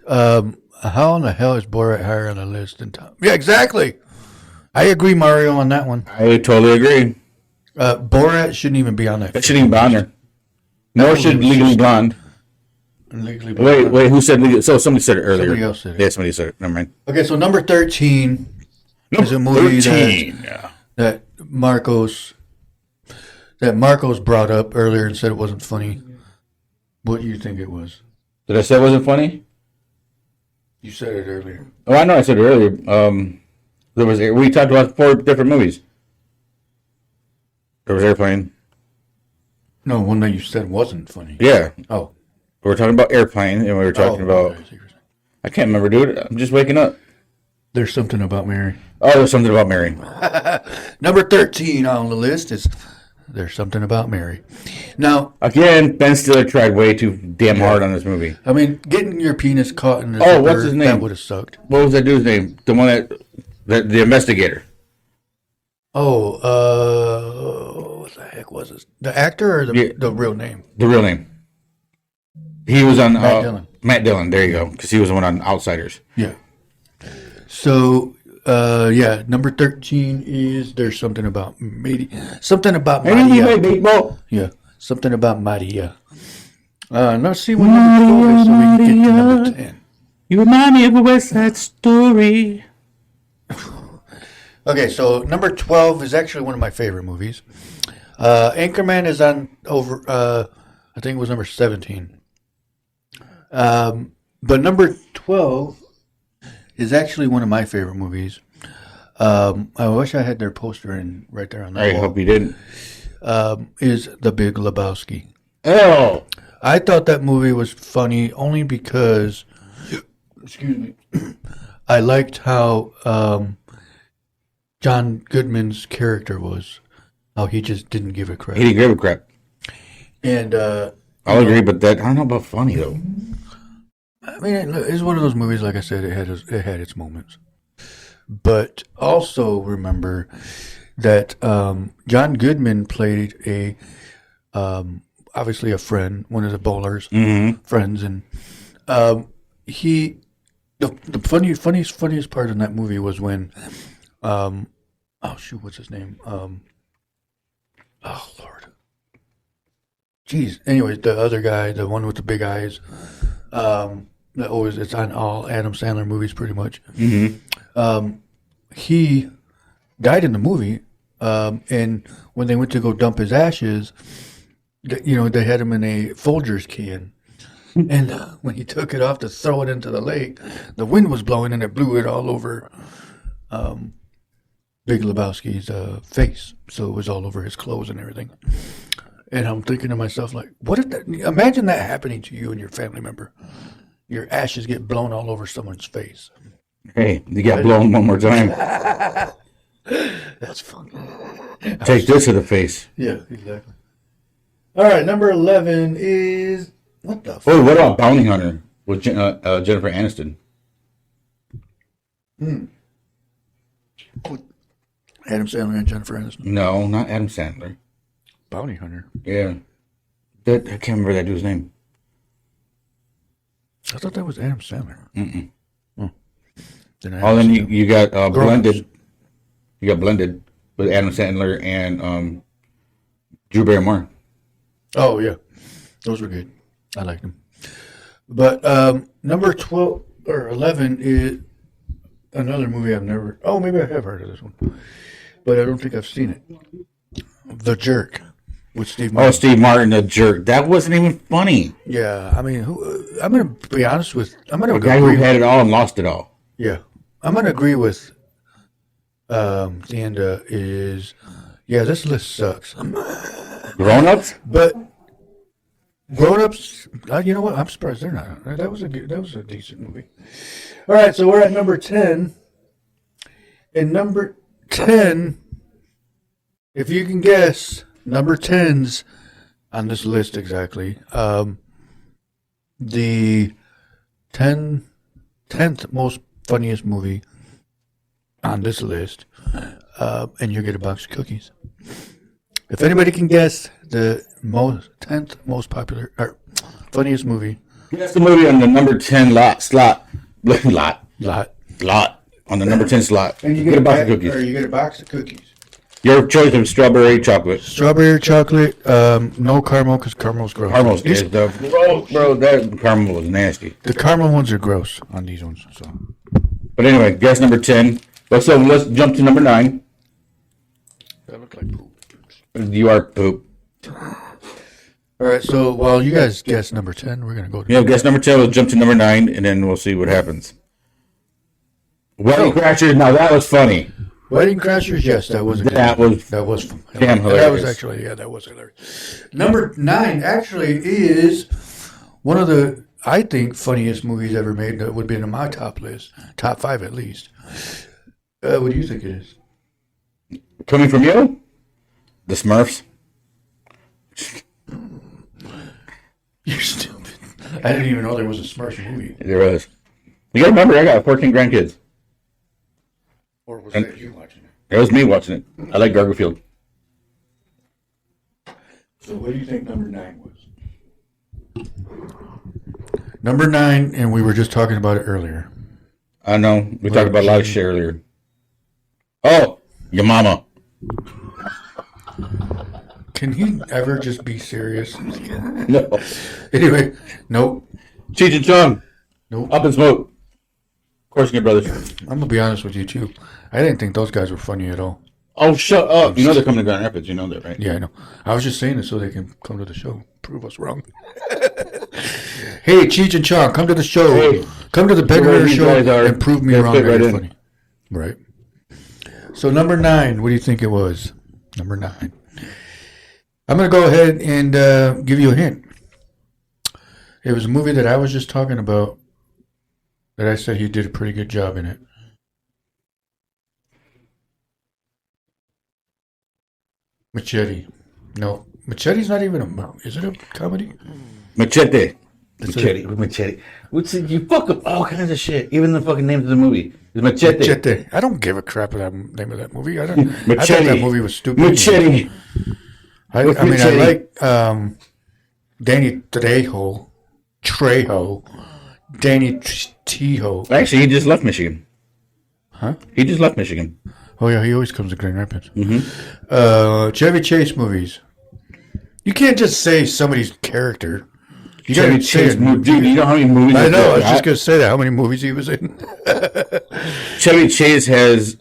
how in the hell is Borat higher on the list than Tom? Yeah, exactly. I agree, Mario, on that one. I totally agree. Borat shouldn't even be on that. That shouldn't even be on there. Nor should Legally Blonde. Legally Wait, who said Legally? So somebody said it earlier. Somebody else said it. Yeah, somebody said it. Never mind. Okay, so number 13 is a movie 13. Yeah. that Marcos brought up earlier and said it wasn't funny. What do you think it was? Did I say it wasn't funny? You said it earlier. Oh, I know I said it earlier. We talked about 4 different movies. There was Airplane. No, one that you said wasn't funny. Yeah. Oh. We were talking about Airplane, and we were talking about... okay. I can't remember, dude. I'm just waking up. There's something about Mary. Oh, there's something about Mary. Number 13 on the list is There's Something About Mary. Now, Again, Ben Stiller tried way too damn hard on this movie. I mean, getting your penis caught in the Oh, zipper, what's his name? that would have sucked. What was that dude's name? The one the investigator. Oh, what the heck was this? The actor or the real name? The real name. He was on Matt Dillon. Matt Dillon. There you go, because he was the one on Outsiders. Yeah. So, number 13 is There's Something About Maria. Something About Maria. Yeah, Something About Maria. Let's see what number 12 is so we can get to number 10. You remind me of a West Side Story. Okay, so number 12 is actually one of my favorite movies. Anchorman is on over, I think it was number 17. But number 12 is actually one of my favorite movies. I wish I had their poster in right there on that I wall. hope you didn't. Is The Big Lebowski. Oh, I thought that movie was funny only because, excuse me, I liked how John Goodman's character was. How he just didn't give a he crap. didn't give a crap. And I'll agree, but that I don't know about funny though. I mean, it's one of those movies. Like I said, it had its moments. But also remember that John Goodman played a obviously a friend, one of the bowlers' friends, and he the funniest part in that movie was when what's his name? Oh Lord, jeez. Anyways, the other guy, the one with the big eyes, that always it's on all Adam Sandler movies pretty much. He died in the movie, and when they went to go dump his ashes, they had him in a Folgers can. And when he took it off to throw it into the lake, the wind was blowing and it blew it all over Big Lebowski's face. So it was all over his clothes and everything. And I'm thinking to myself, like, what if that, imagine that happening to you and your family member. Your ashes get blown all over someone's face. Hey, you got blown one more time. That's fun. Take this to the face. Yeah, exactly. All right, number 11 is... What the fuck? Oh, what about Bounty Hunter with Jennifer Aniston? Adam Sandler and Jennifer Aniston. No, not Adam Sandler. Bounty Hunter. Yeah. I can't remember that dude's name. I thought that was Adam Sandler. Mm-mm. Oh. Then you got Blended. You got Blended with Adam Sandler and Drew Barrymore. Oh, yeah. Those were good. I liked them. But number 12 or 11 is another movie I've never... Oh, maybe I have heard of this one. But I don't think I've seen it. The Jerk with Steve Martin. Oh, Steve Martin, The Jerk. That wasn't even funny. Yeah, I mean, I'm going to be honest with... I'm going to The guy who had it all and lost it all. Yeah. I'm going to agree with Xanda is... Yeah, this list sucks. Grown-ups? But... Grown-ups, you know what? I'm surprised they're not. That was a decent movie. All right, so we're at number 10. And number 10, if you can guess, number 10's on this list exactly. The 10th most funniest movie on this list, and you get a box of cookies. If anybody can guess the 10th most popular or funniest movie, That's the movie on the number 10 slot on the number 10 slot. and you get a box of cookies. or you get a box of cookies. Your choice of strawberry chocolate. Strawberry chocolate, no caramel because caramel's gross. Caramel is the gross, bro. That caramel was nasty. The caramel ones are gross on these ones. So, But anyway, guess number 10. Let's jump to number 9. that looked like poop. You are poop. All right, so while you guys guess number 10, we're gonna go to Yeah, guess number 10. We'll jump to number 9, and then we'll see what happens. Wedding Crashers. Now that was funny. Wedding Crashers. Yes, that was a good That one. was That was damn That hilarious. was actually that was hilarious. Number 9 actually is one of the I think funniest movies ever made. That would be in my top list, top 5 at least. What do you think it is? Coming from you, the Smurfs. You're stupid. I didn't even know there was a Smurfs movie. There was. You gotta remember, I got 14 grandkids. Or was that you watching it? It was me watching it. I like Garfield. So what do you think number 9 was? Number 9, and we were just talking about it earlier. I know. We talked about a lot of shit earlier. Oh, your mama. Can he ever just be serious? No. Anyway, nope. Cheech and Chong. Nope. Up in Smoke. Korsky Brothers. I'm going to be honest with you, too. I didn't think those guys were funny at all. Oh, shut up. You know they're coming to Grand Rapids. You know that, right? Yeah, I know. I was just saying it so they can come to the show. Prove us wrong. Hey, Cheech and Chong, come to the show. Hey. Come to the Ben Herrera Show guys are- and prove me they'll wrong fit that right you're in. funny. Right. So number 9, what do you think it was? Number 9. I'm going to go ahead and give you a hint. It was a movie that I was just talking about that I said he did a pretty good job in it. Machete. No, Machete's not even a... Is it a comedy? Machete. It's Machete. What's it? You fuck up all kinds of shit. Even the fucking name of the movie. It's Machete. Machete. I don't give a crap about the name of that movie. I thought Machete. that movie was stupid. Machete. I mean, Machete. I like Danny Trejo. Danny Trejo. Actually, he just left Michigan. Huh? He just left Michigan. Oh, yeah, he always comes to Grand Rapids. Chevy Chase movies. You can't just say somebody's character. You Chevy gotta say Chase, it. dude, you know how many movies? I know, I was that just going to say that. How many movies he was in? Chevy Chase has,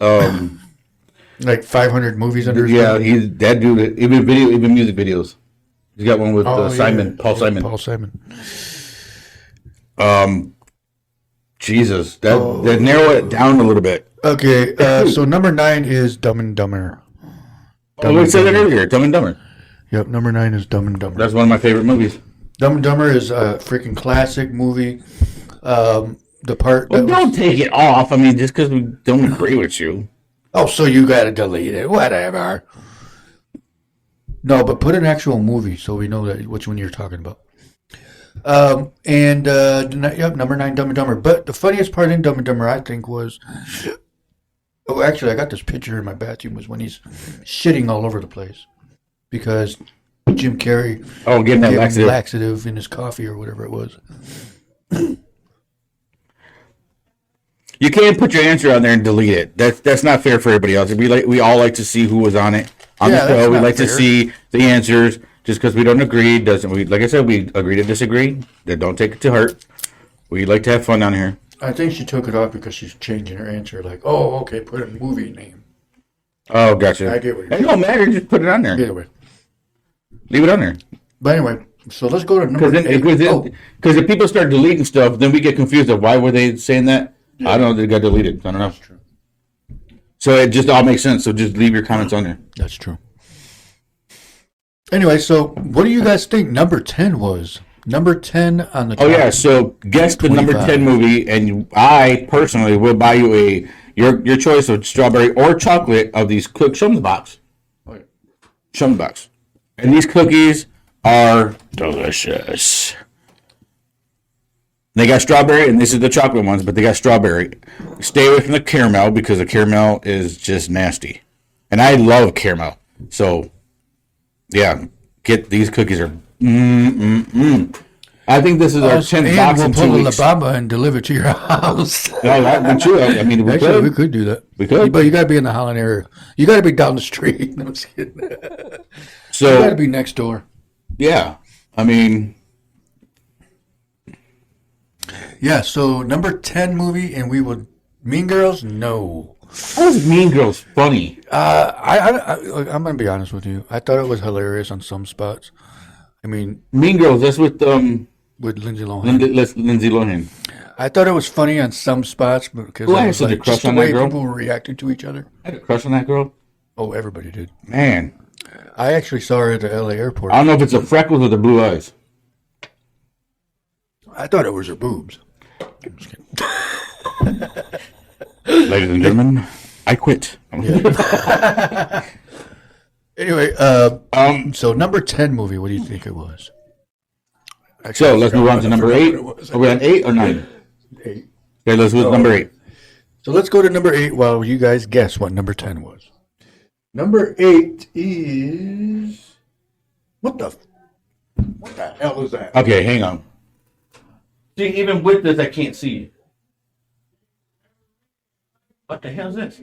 Like 500 movies under his yeah, belt? he's that dude. Even music videos. He's got one with Simon, Paul Simon. Paul Simon. Jesus, that narrow it down a little bit. Okay, so number 9 is Dumb and Dumber. Oh, we said that earlier. Dumb and Dumber. Yep, number 9 is Dumb and Dumber. That's one of my favorite movies. Dumb and Dumber is a freaking classic movie. The part Well, that don't take it off. I mean, just because we don't agree with you. oh, so you got to delete it. Whatever. No, but put an actual movie so we know that which one you're talking about. Yep, number 9, Dumb and Dumber. But the funniest part in Dumb and Dumber, I think, was Oh, actually, I got this picture in my bathroom was when he's shitting all over the place because Jim Carrey getting that gave him laxative. laxative in his coffee or whatever it was. You can't put your answer on there and delete it. That's not fair for everybody else. We all like to see who was on it on the show. We like to see the answers. Just because we don't agree doesn't. We like I said, we agree to disagree. That don't take it to heart. We like to have fun down here. I think she took it off because she's changing her answer. Like, oh, okay, put a movie name. Oh, gotcha. I get what you're saying. It don't matter. Just put it on there. Either way. Leave it on there. But anyway, so let's go to number 8. Because if people start deleting stuff, then we get confused of why were they saying that. Yeah. I don't know. They got deleted. I don't know. That's true. So it just all makes sense. So just leave your comments on there. That's true. Anyway, so what do you guys think number 10 was? Number 10 on the top. Oh, yeah. So guess the number 10 movie, and I personally will buy you your choice of strawberry or chocolate of these cookies. Show them the box. Okay. Show them the box. And these cookies are delicious. They got strawberry, and this is the chocolate ones, but they got strawberry. Stay away from the caramel because the caramel is just nasty. And I love caramel. So, yeah, get these cookies are I think this is our 10th box in 2 weeks. We'll pull a La Bamba and deliver to your house. No, that would be true. I mean, we could do that. We could. But you got to be in the Holland area. You got to be down the street. No, I'm just kidding. So, you got to be next door. Yeah. I mean... Yeah, so number 10 movie, and we would... Mean Girls? No. How is Mean Girls funny? I'm going to be honest with you. I thought it was hilarious on some spots. I mean... Mean Girls, that's with Lindsay Lohan. Lindsay Lohan. I thought it was funny on some spots because I had such a crush on that girl. People were reacting to each other. I had a crush on that girl. Oh, everybody did. Man. I actually saw her at the LA airport. I don't know if it's the freckles or the blue eyes. I thought it was her boobs. I'm just kidding. Ladies and gentlemen, I quit. Yeah. Anyway, so number 10 movie, what do you think it was? Actually, so let's move on to number 8. Are we on 8 or 9? 8. Okay, let's go with number 8. So let's go to number 8 while you guys guess what number 10 was. Number 8 is... What the hell is that? Okay, hang on. See, even with this, I can't see it. What the hell is this?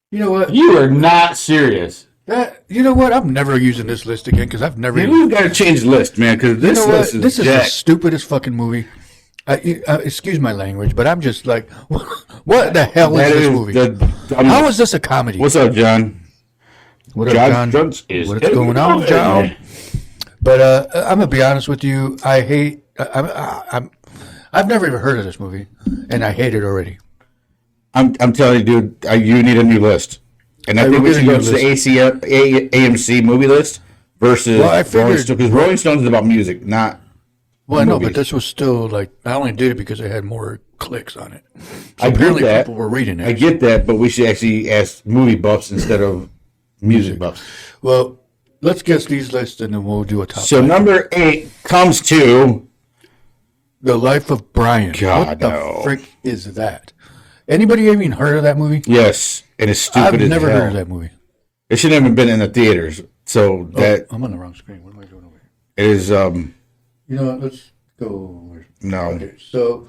You know what? You are not serious. You know what? I'm never using this list again because I've never... We've got to change the list, man, because this list is This is the stupidest fucking movie. Excuse my language, but I'm just like, what the hell is this movie? How is this a comedy? What's up, John? What up, John? What's going on, John? But I'm gonna be honest with you. I hate. I've never even heard of this movie, and I hate it already. I'm telling you, dude. You need a new list, and I think we should go to the AMC movie list versus Rolling Stones, because Rolling Stones is about music, not. Well, I know, but this was still like I only did it because it had more clicks on it. So I apparently get that. People were reading it. I get that, but we should actually ask movie buffs instead of music buffs. Well, let's guess these lists, and then we'll do a top. So 5. Number 8 comes to The Life of Brian. God, what the frick is that? Anybody even heard of that movie? Yes, and it's stupid as hell. I've never heard of that movie. It shouldn't have been in the theaters. So that I'm on the wrong screen. What am I doing over here? It is You know what? Let's go. No. Okay, so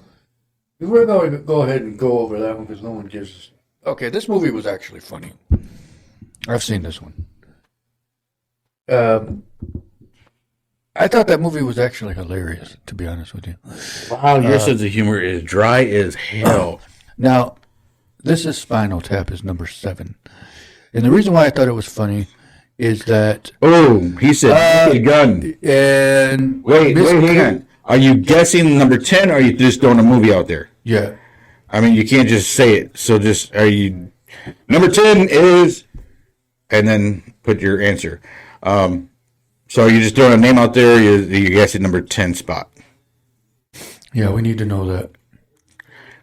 we're going to go ahead and go over that one because no one gives us. Okay, this movie was actually funny. I've seen this one. I thought that movie was actually hilarious, to be honest with you. Wow, your sense of humor is dry as hell. Now, this is Spinal Tap is number 7. And the reason why I thought it was funny is that... Oh, he said, a gun. And... Wait, hang on. Are you guessing number 10, or are you just throwing a movie out there? Yeah. I mean, you can't just say it. So are you... Number 10 is... And then put your answer. So are you just throwing a name out there, or are you guessing number 10 spot? Yeah, we need to know that.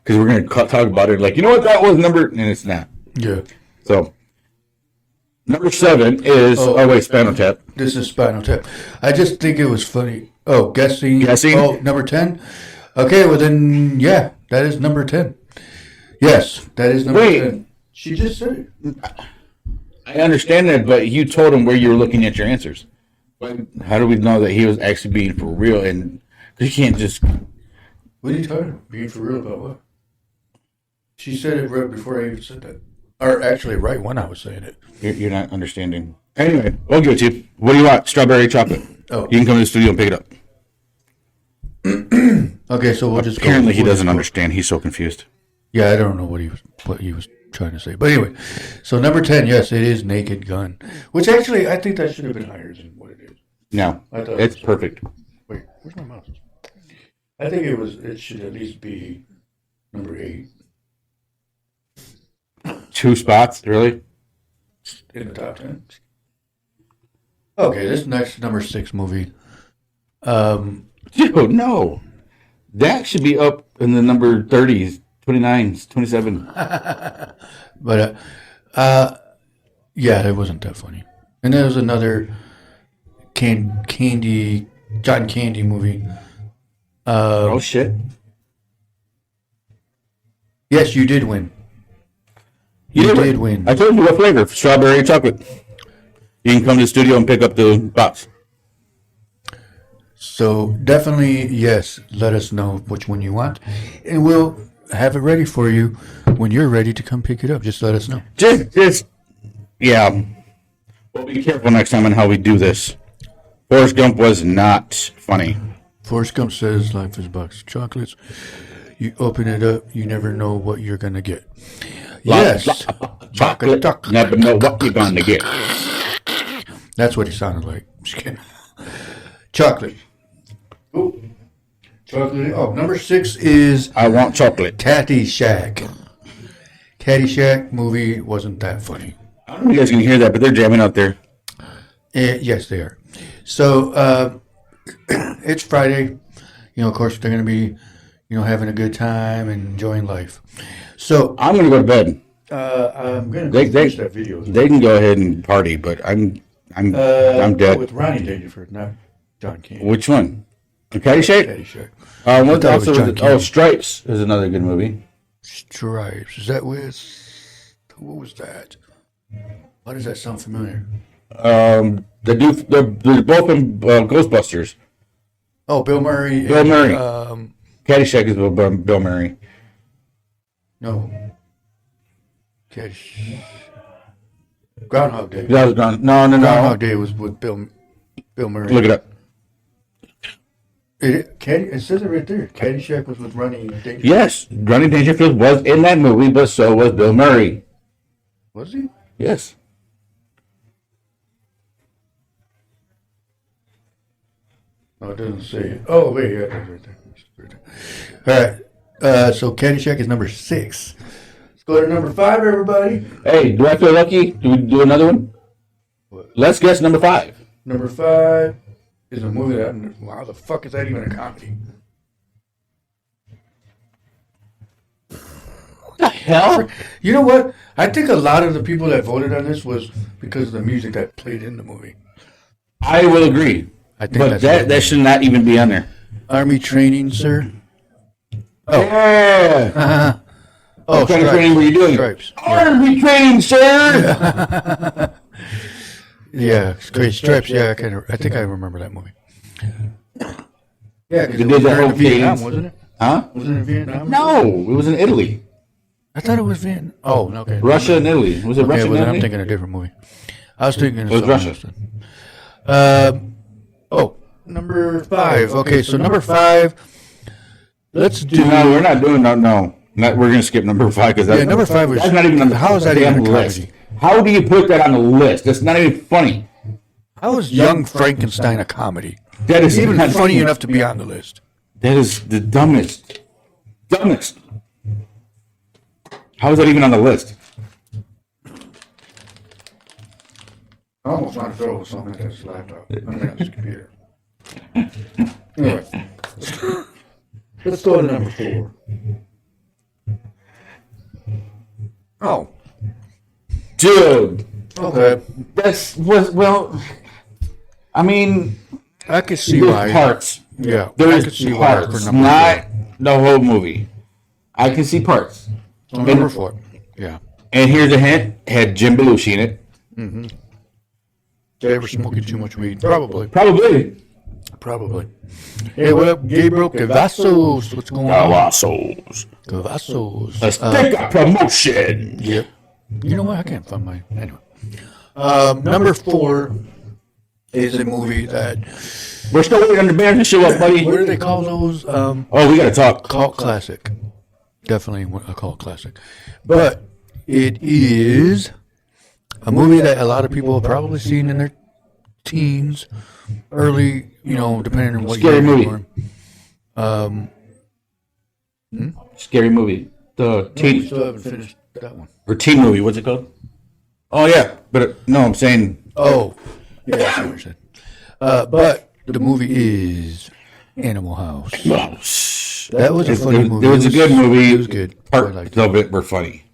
Because we're going to talk about it like, you know what, that was number... And it's not. Yeah. So... Number 7 is... Spinal Tap. This is Spinal Tap. I just think it was funny. Oh, guessing. Guessing? Oh, number 10? Okay, well then, yeah, that is number 10. Yes, that is number Wait. 10. She just said it. I understand that, but you told him where you were looking at your answers. But how do we know that he was actually being for real? And you can't just. What are you talking about? Being for real about what? She said it right before I even said that. Or actually, right when I was saying it. You're not understanding. Anyway, we'll give it to you. What do you want? Strawberry chocolate. Oh. You can come to the studio and pick it up. Okay, so we'll just go. Apparently, he doesn't understand. He's so confused. Yeah, I don't know what he was trying to say. But anyway, so number 10, yes, it is Naked Gun. Which actually, I think that should have been higher than what it is. No, I thought it's perfect. Wait, where's my mouse? I think it should at least be number 8 2 spots, really? in the top 10. Okay, this next number 6 movie. Dude, no. That should be up in the number 30s, 29s, 27. But yeah, it wasn't that funny. And there was another John Candy movie. Oh, shit. Yes, you did win. You did win. I told you what flavor. Strawberry or chocolate. You can come to the studio and pick up the box. So definitely, yes, let us know which one you want. And we'll have it ready for you when you're ready to come pick it up. Just let us know. Yeah. Well, be careful next time on how we do this. Forrest Gump was not funny. Forrest Gump says life is a box of chocolates. You open it up, you never know what you're going to get. Yes. Chocolate. Never know what you're going to get. That's what he sounded like. Just kidding. Chocolate. Ooh. Chocolate. Oh, number 6 is I want chocolate. Caddyshack. Caddyshack movie wasn't that funny. I don't know if you guys can hear that, but they're jamming out there. Yes, they are. So it's Friday. Of course, they're going to be, having a good time and enjoying life. So I'm going to go to bed. I'm going to finish that video. They can go ahead and party, but I'm dead. With Ronnie Dangerfield, not John Candy. Which one? Caddyshack? Caddyshack. What else? Stripes is another good movie. Stripes. Is that with? What was that? Why does that sound familiar? They're both in Ghostbusters. Oh, Bill Murray. Bill Murray. Caddyshack is with Bill Murray. No. Groundhog Day. That was no. Groundhog Day was with Bill Murray. Look it up. It says it right there. Caddyshack was with Ronnie Dangerfield. Yes, Ronnie Dangerfield was in that movie, but so was Bill Murray. Was he? Yes. Oh, it doesn't say it. Oh, wait, yeah, it is right there. All right. So Caddyshack is number 6. Let's go to number 5, everybody. Hey, do I feel lucky? Do we do another one? What? Let's guess number 5. Number 5 is a movie that, wow, the fuck is that even a comedy? What the hell? You know what? I think a lot of the people that voted on this was because of the music that played in the movie. I will agree. I think But that should not even be on there. Army training, sir. Oh. Yeah. Oh, what kind of training were you doing? Stripes. Army training, sir. Yeah, great Stripes. Yeah, I think I remember that movie. Yeah, because They it did was that whole in Vietnam, thing. wasn't it? Huh? Was it in Vietnam? No, it was in Italy. I thought it was Vietnam. Oh, okay. Russia and Italy. Was it Russia and Italy? I'm thinking a different movie. I was thinking It was Russia. Number 5. Okay, so number 5. Let's do. No, we're not doing that. No. We're going to skip number 5 because that's, number 5 was. that's not even on the How is that even a list. comedy? How do you put that on the list? That's not even funny. How is Young Frankenstein a comedy? That is Even not funny enough to be on the list. That is the dumbest. Dumbest. How is that even on the list? I almost want to throw something at this laptop. I mean, on this computer. Anyway. Let's go to number 4. Oh. Dude. Okay. Well, I mean, I could see there's why. parts. Yeah. I There's could see why for parts, number not the whole movie. I can see parts. Number 4. Yeah. And here's a hint: had Jim Belushi in it. They were smoking too much weed. Probably. Probably. Hey, what up, Gabriel Cavazos? What's going on? Cavazos. Let's take a promotion. Yep. You know what? I can't find my... Anyway. Number 4 is a movie that... We're still waiting on the band to show up, buddy. What do they call those? We got to talk. Cult classic. Definitely a cult classic. But it is a movie that a lot of people have probably seen in their teens, early, depending on what Scary year movie. Scary movie. The teen. We still haven't finished that one. Or teen movie. What's it called? Oh, yeah. But no, I'm saying. Oh, yeah, that's what I said. But the movie is Animal House. That was a funny movie. It was a good movie. It was good. Parts of it were funny.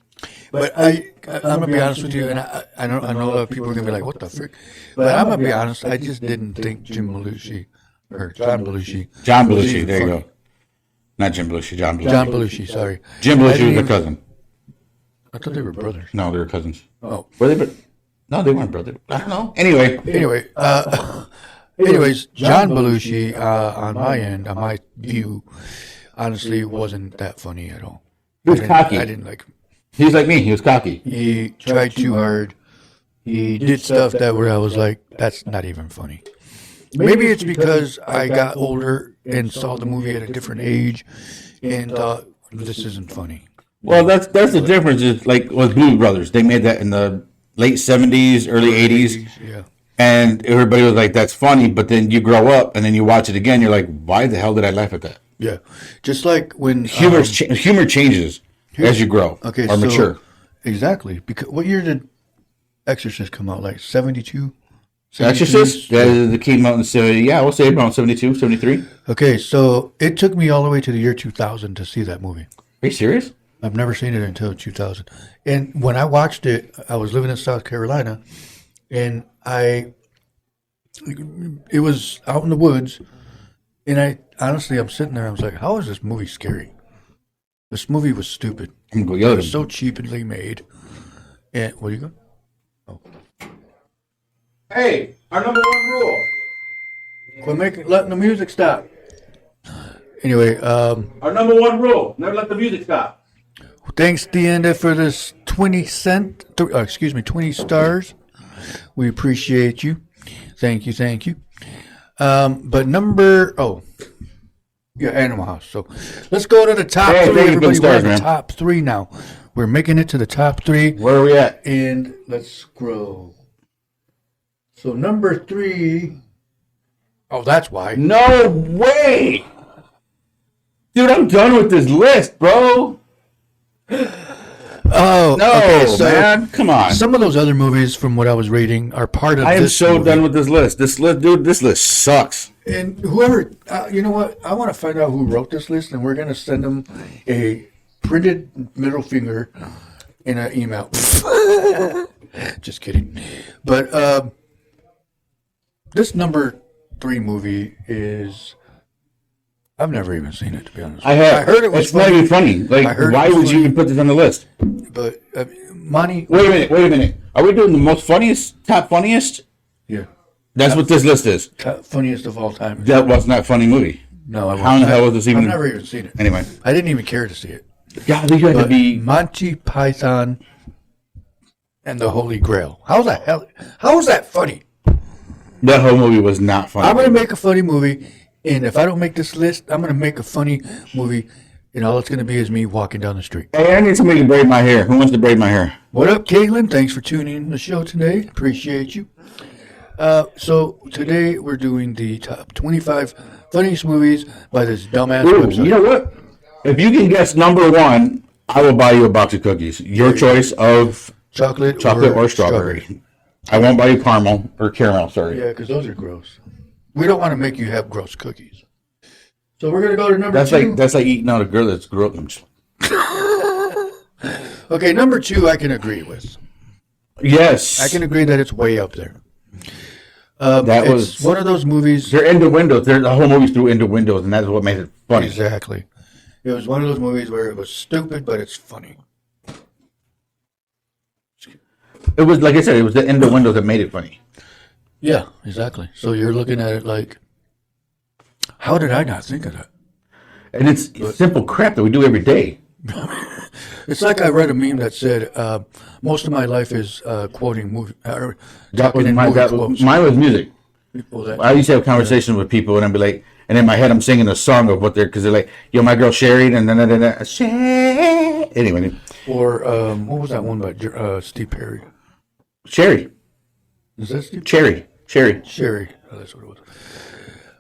But I'm gonna be honest with you, and I know a lot of people are gonna be like, "What the frick?" But I'm gonna be honest. I just didn't think Jim Belushi or John Belushi. John Belushi. There you go. Not Jim Belushi. John Belushi. John Belushi. Sorry. Jim Belushi was a cousin. I thought they were brothers. No, they were cousins. Oh, Were they? No, they weren't brothers. I don't know. Anyway. Anyways, John Belushi, on my view, honestly, wasn't that funny at all. He was cocky. I didn't like him. He was like me. He was cocky. He tried too hard. He did stuff where I was like, that's not even funny. Maybe it's because I got older and saw the movie at a different age and thought, this isn't funny. Well, that's the difference. Is like with Blues Brothers. They made that in the late 70s, early 80s. Yeah. And everybody was like, that's funny. But then you grow up and then you watch it again. You're like, why the hell did I laugh at that? Yeah. Just like when... Humor changes as you grow or mature. Exactly. Because what year did Exorcist come out? Like 72? Exorcist? That came out in 70. Yeah, I would say around 72, 73. Okay, so it took me all the way to the year 2000 to see that movie. Are you serious? I've never seen it until 2000. And when I watched it, I was living in South Carolina, and it was out in the woods, and I'm sitting there, I was like, how is this movie scary? This movie was stupid. I'm going to go It was so cheaply made. And where you go? Oh. Hey, our number 1 rule. Quit letting the music stop. Anyway, Our number 1 rule. Never let the music stop. thanks, Deanda, for this 20 stars. We appreciate you. Thank you. But Animal House. So let's go to the top 3. Everybody, we're at the top 3 now. We're making it to the top 3. Where are we at? And let's scroll. So number 3. Oh, that's why. No way! Dude, I'm done with this list, bro. Oh, No, okay, so man. Come on. some of those other movies from what I was reading are part of I am this so movie. done with this list. This list sucks. And whoever, you know what? I want to find out who wrote this list, and we're going to send them a printed middle finger in an email. Just kidding. But this number 3 movie is... I've never even seen it, to be honest. I heard it was It's not even funny. Like, why would you even put this on the list? But, Monty... Wait a minute. Are we doing the most funniest, top funniest? Yeah. That's what this list is. Funniest of all time. That was not a funny movie. No, I wasn't. How in the hell was this even? I've never even seen it. Anyway. I didn't even care to see it. Yeah, they had to But be... Monty Python and the Holy Grail. How is that funny? That whole movie was not funny. I'm going to make a funny movie, and if I don't make this list, I'm going to make a funny movie, and all it's going to be is me walking down the street. Hey, I need somebody to braid my hair. Who wants to braid my hair? What up, Caitlin? Thanks for tuning in to the show today. Appreciate you. So today we're doing the top 25 funniest movies by this dumbass website. You know what? If you can guess number 1, I will buy you a box of cookies. Your choice of Chocolate or strawberry. I won't buy you caramel, sorry. Yeah, because those are gross. We don't want to make you have gross cookies. So we're going to go to number 2. That's like eating out a girl that's grew up. Okay, number 2 I can agree with. Yes. I can agree that it's way up there. That was it's one of those movies. They're into windows. The whole movie's through into windows, and that's what made it funny. Exactly. It was one of those movies where it was stupid, but it's funny. It was, like I said, it was the end of windows that made it funny. Yeah, exactly. So you're looking at it like, how did I not think of that? And it's simple crap that we do every day. It's like I read a meme that said, most of my life is quoting movie, talking in movie quotes. Mine was music. Well, I used to have conversations with people, and I'd be like, and in my head, I'm singing a song of what they're, because they're like, yo, my girl Sherry, and then, anyway. Or what was that one by Steve Perry? Sherry. Is that Steve? Sherry. Sherry. Oh, that's what it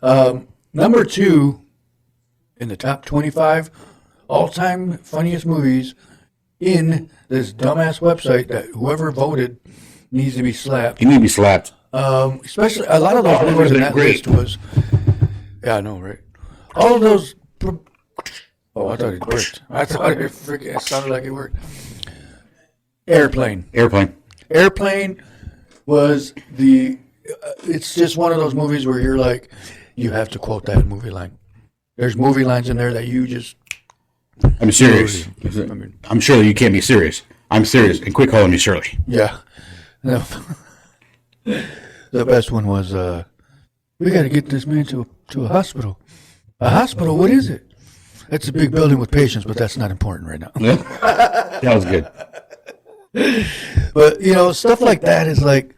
was. Number 2 in the top 25 all-time funniest movies in this dumbass website that whoever voted needs to be slapped. You need to be slapped. Especially a lot of those movies in that list was. Yeah, I know, right? All of those. Oh, I thought it worked. I thought it freaking sounded like it worked. Airplane was the. It's just one of those movies where you're like, you have to quote that movie line. There's movie lines in there that you just. I'm serious. I'm Shirley. You can't be serious. I'm serious, and quit calling me Shirley. Yeah. No. The best one was, we got to get this man to a hospital. A hospital? What is it? It's a big building with patients, but that's not important right now. That was good. But, stuff like that is like,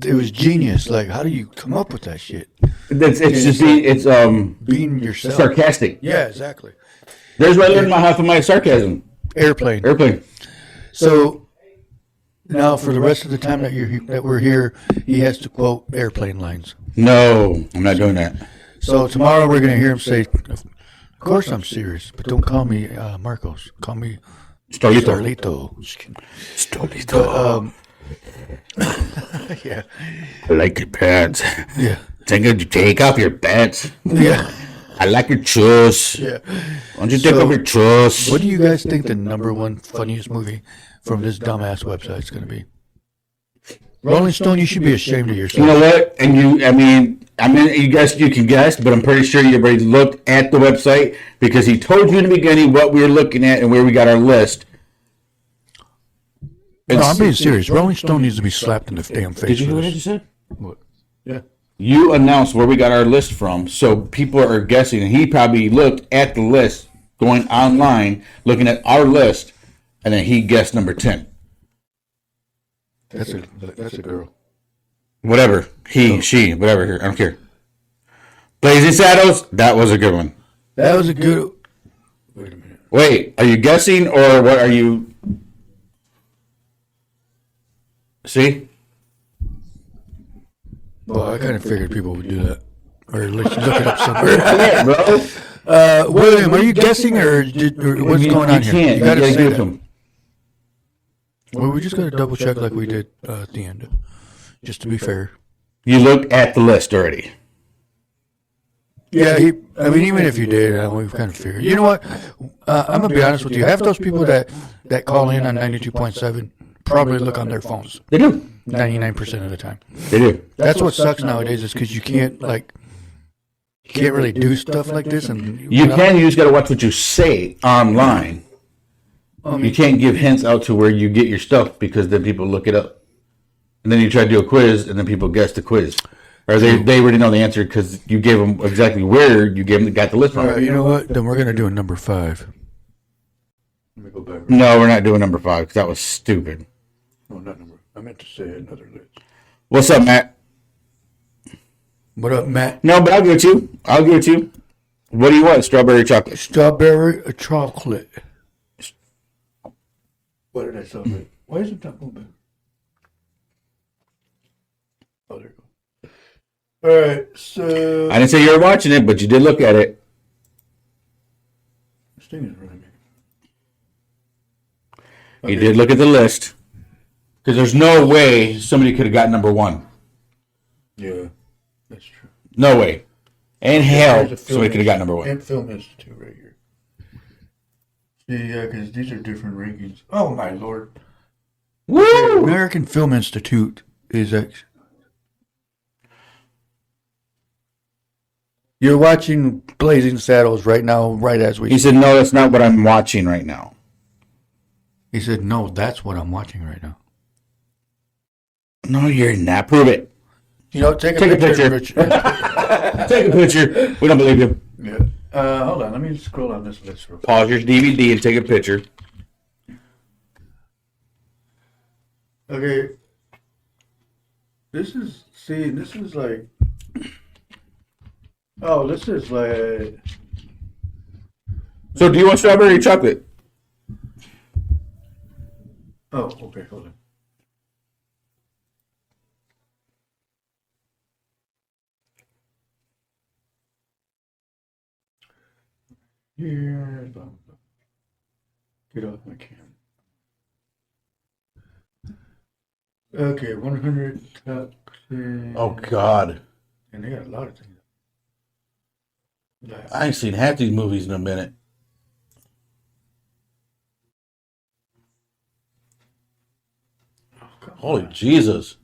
it was genius. Like, how do you come up with that shit? It's being yourself. Sarcastic. Yeah, exactly. There's where I learned half of my sarcasm. Airplane. So now, for the rest of the time that we're here, he has to quote airplane lines. No, I'm not doing that. So tomorrow we're going to hear him say, "Of course I'm serious, but don't call me Marcos. Call me Starlito." Yeah. I like your pants. Yeah. Take off your pants. Yeah. I like your shoes. Yeah. Why don't you take off your shoes? What do you guys think the number one funniest movie from this dumbass website is going to be? Rolling Stone, you should be ashamed of yourself. You know what? And you guys, you can guess, but I'm pretty sure you already looked at the website because he told you in the beginning what we were looking at and where we got our list. No, I'm being serious. Rolling Stone needs to be slapped in the damn face. Did you hear what I just said? What? Yeah. You announced where we got our list from, so people are guessing, and he probably looked at the list, going online, looking at our list, and then he guessed number 10. That's a girl. Whatever. She, whatever. Here, I don't care. Blazing Saddles, that was a good one. That was a good... Wait a minute. Wait, are you guessing, or what are you... See? Well, I kind of figured people would do that. Or at least look it up somewhere. Yeah, bro. William, are you guessing or what's going on here? You gotta say give them. Well, we just got to double check like we did at the end, just to be fair. You looked at the list already. Yeah, even if you did, we've kind of figured. You know what? I'm going to be honest with you. Half those people that call in on 92.7 probably look on their phones. They do. 99% of the time. They do. That's what sucks nowadays is because you can't really do stuff like this. And you just got to watch what you say online. You can't give hints out to where you get your stuff because then people look it up. And then you try to do a quiz and then people guess the quiz. Or they already know the answer because you gave them exactly where you got the list from. All right, you know what? Then we're going to do a number 5. Let me go back. No, we're not doing number 5 because that was stupid. No, not number. I meant to say another list. What's up, Matt? What up, Matt? No, but I'll give it to you. What do you want? Strawberry chocolate. Strawberry chocolate. What did I say? Why isn't that moving? Oh, there you go. All right, so... I didn't say you were watching it, but you did look at it. This thing is running. Okay. You did look at the list. Because there's no way somebody could have got number 1. Yeah, that's true. No way. And hell, somebody could have got number 1. And Film Institute right here. See, yeah, because these are different rankings. Oh, my Lord. Woo! American Film Institute is... You're watching Blazing Saddles right now, right as we... He said, no, that's not what I'm watching right now. He said, no, that's what I'm watching right now. No, you're not. Prove it. You know, take a picture. Rich. Take a picture. We don't believe you. Yeah. Hold on. Let me scroll on this list real quick. Pause your DVD and take a picture. Okay. This is like. Oh, this is like. So, do you want strawberry or chocolate? Oh, okay. Hold on. Here. Get off my camera. Okay, 100 toxins. Oh, God. And they got a lot of things. I ain't seen half these movies in a minute. Holy Jesus.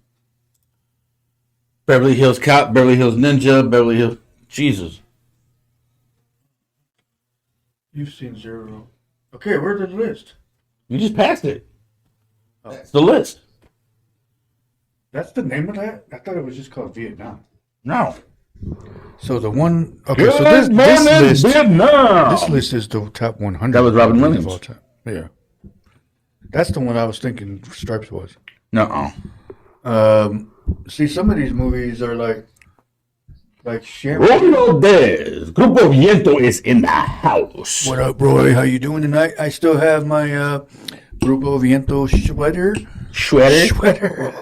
Beverly Hills Cop, Beverly Hills Ninja, Beverly Hills... Jesus. You've seen zero. Okay, where's the list? You just passed it. Oh. That's the list. That's the name of that? I thought it was just called Vietnam. No. So the one... Okay, Good so this list... Vietnam. This list is the top 100. That was Robin of Williams. all time. Yeah. That's the one I was thinking Stripes was. No. See, some of these movies are like share. Romeo Dez, Grupo Viento is in the house. What up, Roy? How you doing tonight? I still have my Grupo Viento sweater. Sweater.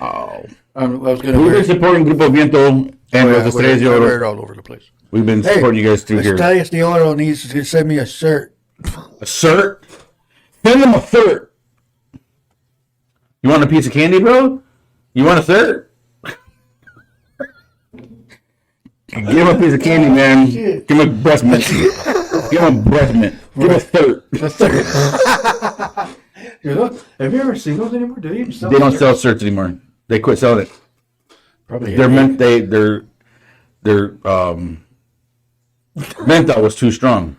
Oh. I was gonna We've wear been supporting Grupo Viento and Los Estrellas de I wear Oro. it all over the place. We've been supporting you guys through here. Estrellas de Oro needs to send me a shirt. A shirt? Send them a shirt. You want a piece of candy, bro? You want a shirt? Give him a piece of candy, man. Give him a breast mint. Give him a breast mint. Give him a shirt. You know, have you ever seen those anymore? Do they even sell? They don't sell shirts anymore. They quit selling it. Probably. Their menthol was too strong,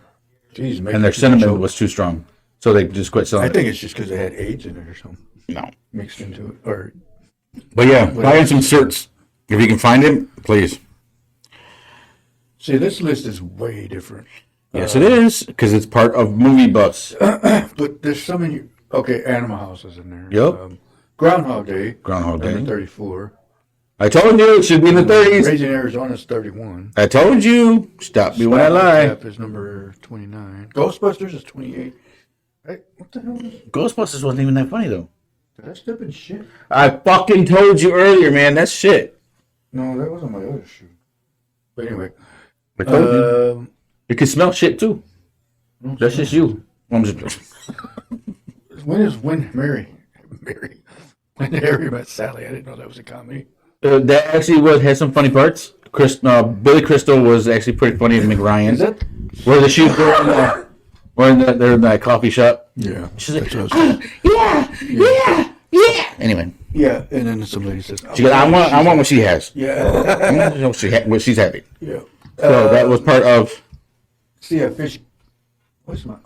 Jeez, and their cinnamon was too strong, so they just quit selling I it. think it's just because they had AIDS in it or something No, mixed into it. Or but yeah, buy in some shirts if you can find them, please. see, this list is way different. Yes, it is because it's part of Movie Bus. But there's so many. Okay, Animal House is in there. Yep. Groundhog Day. Groundhog Day. Number 34. I told you it should be in the 30s. Raising Arizona's 31. I told you. Stop me when I lie. Cap is number 29. Ghostbusters is 28. Hey, what the hell is this? Ghostbusters wasn't even that funny though. Did I step in shit? I fucking told you earlier, man. That's shit. No, that wasn't my other shoe. But anyway. I told you. You can smell shit too. That's just you. I'm just. When Harry met Sally. I didn't know that was a comedy. That actually had some funny parts. Billy Crystal was actually pretty funny in McRyan. Is that? Where the shoes were they're in that coffee shop. Yeah. She's like, yeah. Anyway. Yeah, and then some lady says, She goes, I want what she has. Yeah. I want what she's having. Yeah. So that was part of. See a fish. What's my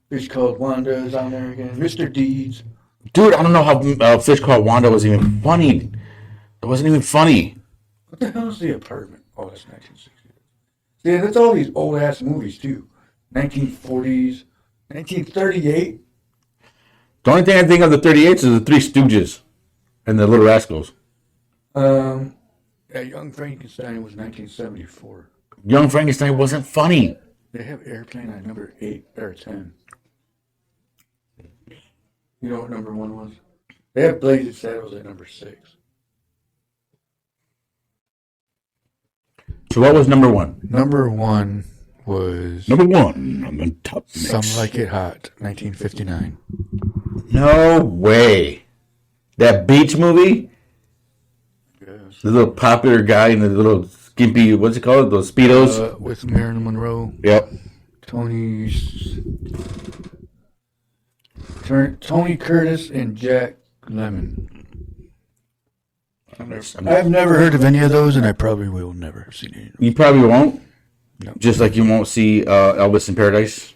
fish called Wanda is on there again. Mr. Deeds. Dude, I don't know how Fish Called Wanda was even funny. It wasn't even funny. What the hell is The Apartment? Oh, that's 1960. See, that's all these old ass movies too. 1940s, 1938. The only thing I think of the 38s is the Three Stooges and the Little Rascals. Young Frankenstein was 1974. Young Frankenstein wasn't funny. They have Airplane at number 8 or 10. You know what number 1 was? They have Blazing Saddles at number 6. So what was number 1? Number 1 was Number 1 on the top mix. Some Like It Hot, 1959. No way. That beach movie? Yes. The little popular guy in the little skimpy, what's it called? Those Speedos? With Marilyn Monroe. Yep. Tony Curtis and Jack Lemmon. I've never heard of any of those, and I probably will never have seen any of them. You probably won't. No. Just like you won't see Elvis in Paradise.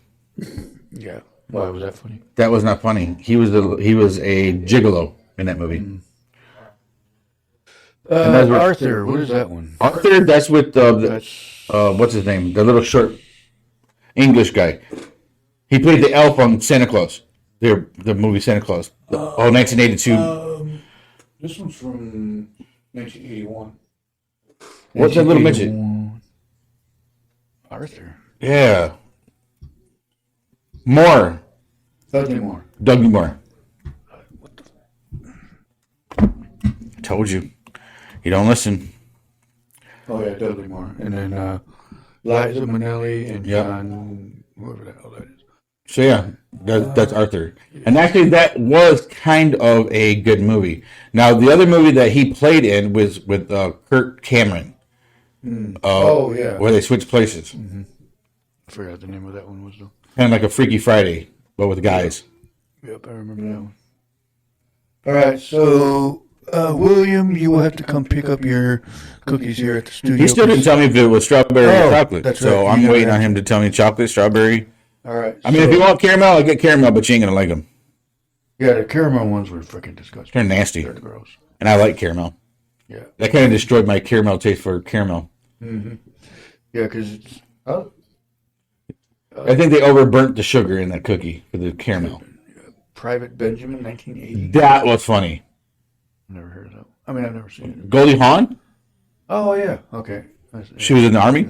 Yeah. Why was that funny? That was not funny. He was a gigolo in that movie. Arthur, what is that one? Arthur, that's with what's his name? The little short English guy. He played the elf on Santa Claus. The movie Santa Claus. 1982. This one's from 1981. What's that little midget? Arthur. Yeah. Moore. Dudley Moore. Dudley Moore. I told you. You don't listen. Oh, yeah, Dudley Moore. And then Liza Minnelli and John, whoever the hell that is. So, yeah, that's Arthur. And actually, that was kind of a good movie. Now, the other movie that he played in was with Kirk Cameron. Where they switched places. Mm-hmm. I forgot the name of that one was, though. Kind of like a Freaky Friday, but with guys. Yep, I remember that one. All right, so William, you will have to come pick up your cookies here at the studio. He still didn't tell me if it was strawberry or chocolate. That's so right. I'm waiting on him to tell me chocolate, strawberry. All right. I mean, if you want caramel, I'll get caramel, but you ain't going to like them. Yeah, the caramel ones were freaking disgusting. They're nasty. They're gross. And I like caramel. Yeah. That kind of destroyed my caramel taste for caramel. Mm-hmm. Yeah, because it's... I think they overburnt the sugar in that cookie for the caramel. Private Benjamin, 1980. That was funny. Never heard of that. I mean, I've never seen it. Goldie Hawn? Oh, yeah. Okay. She was in the Army?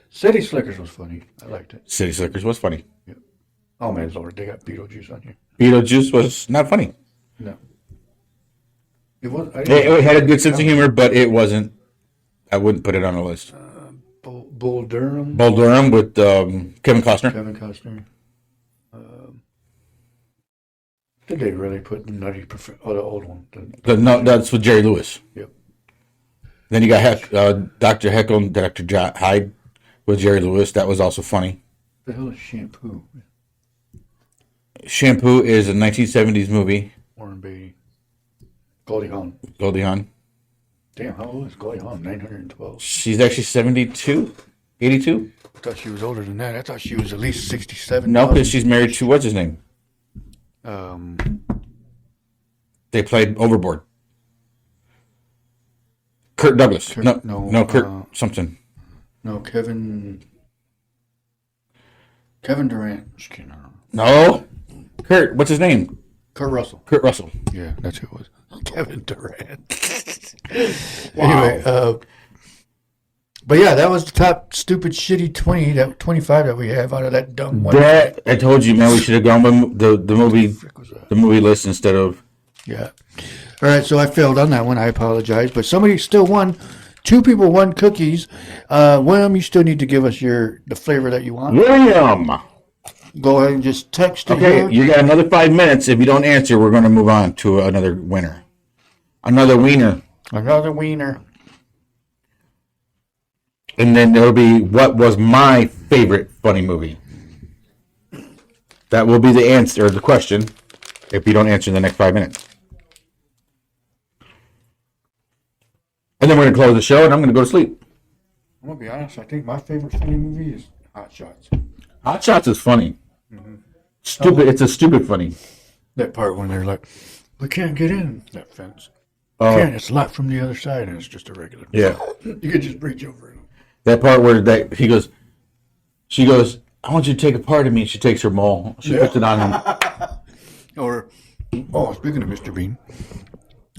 City Slickers was funny. I liked it. City Slickers was funny. Yeah. Oh, man, Lord, they got Beetlejuice on here. Beetlejuice was not funny. No. It was. It had a good sense of humor, but it wasn't. I wouldn't put it on a list. Bull Durham. Bull Durham with Kevin Costner. Kevin Costner. Did they really put the Nutty Professor? Oh, the old one. No, that's with Jerry Lewis. Yep. Then you got Dr. Heckle and Dr. Hyde with Jerry Lewis. That was also funny. The hell is Shampoo? Shampoo is a 1970s movie. Warren Beatty. Goldie Hawn. Goldie Hawn. Damn, how old is Goldie Hawn? 912. She's actually 72? 82? I thought she was older than that. I thought she was at least 67. No, because she's married to, what's his name? They played Overboard. Kirk Douglas. No, Kirk something. No, Kevin Durant. No. Kurt, what's his name? Kurt Russell. Kurt Russell. Yeah, that's who it was. Kevin Durant. Anyway, but yeah, that was the top stupid shitty 25 that we have out of that dumb one. That I told you, man, we should have gone with the movie list instead of. Yeah. All right, so I failed on that one. I apologize, but somebody still won. 2 people won cookies. William, you still need to give us the flavor that you want. William. Go ahead and just text it. Okay, you got another 5 minutes. If you don't answer, we're going to move on to another winner. Another wiener. Another wiener. And then there'll be what was my favorite funny movie. That will be the answer, or the question, if you don't answer in the next 5 minutes. And then we're going to close the show, and I'm going to go to sleep. I'm going to be honest. I think my favorite funny movie is Hot Shots. Hot Shots is funny. Mm-hmm. Stupid. It's a stupid funny. That part when they're like, we can't get in that fence. Can't. It's locked from the other side, and it's just a regular. Yeah. You could just reach over it. That part where she goes, I want you to take a part of me. She takes her mole. She puts it on him. Or, speaking of Mr. Bean,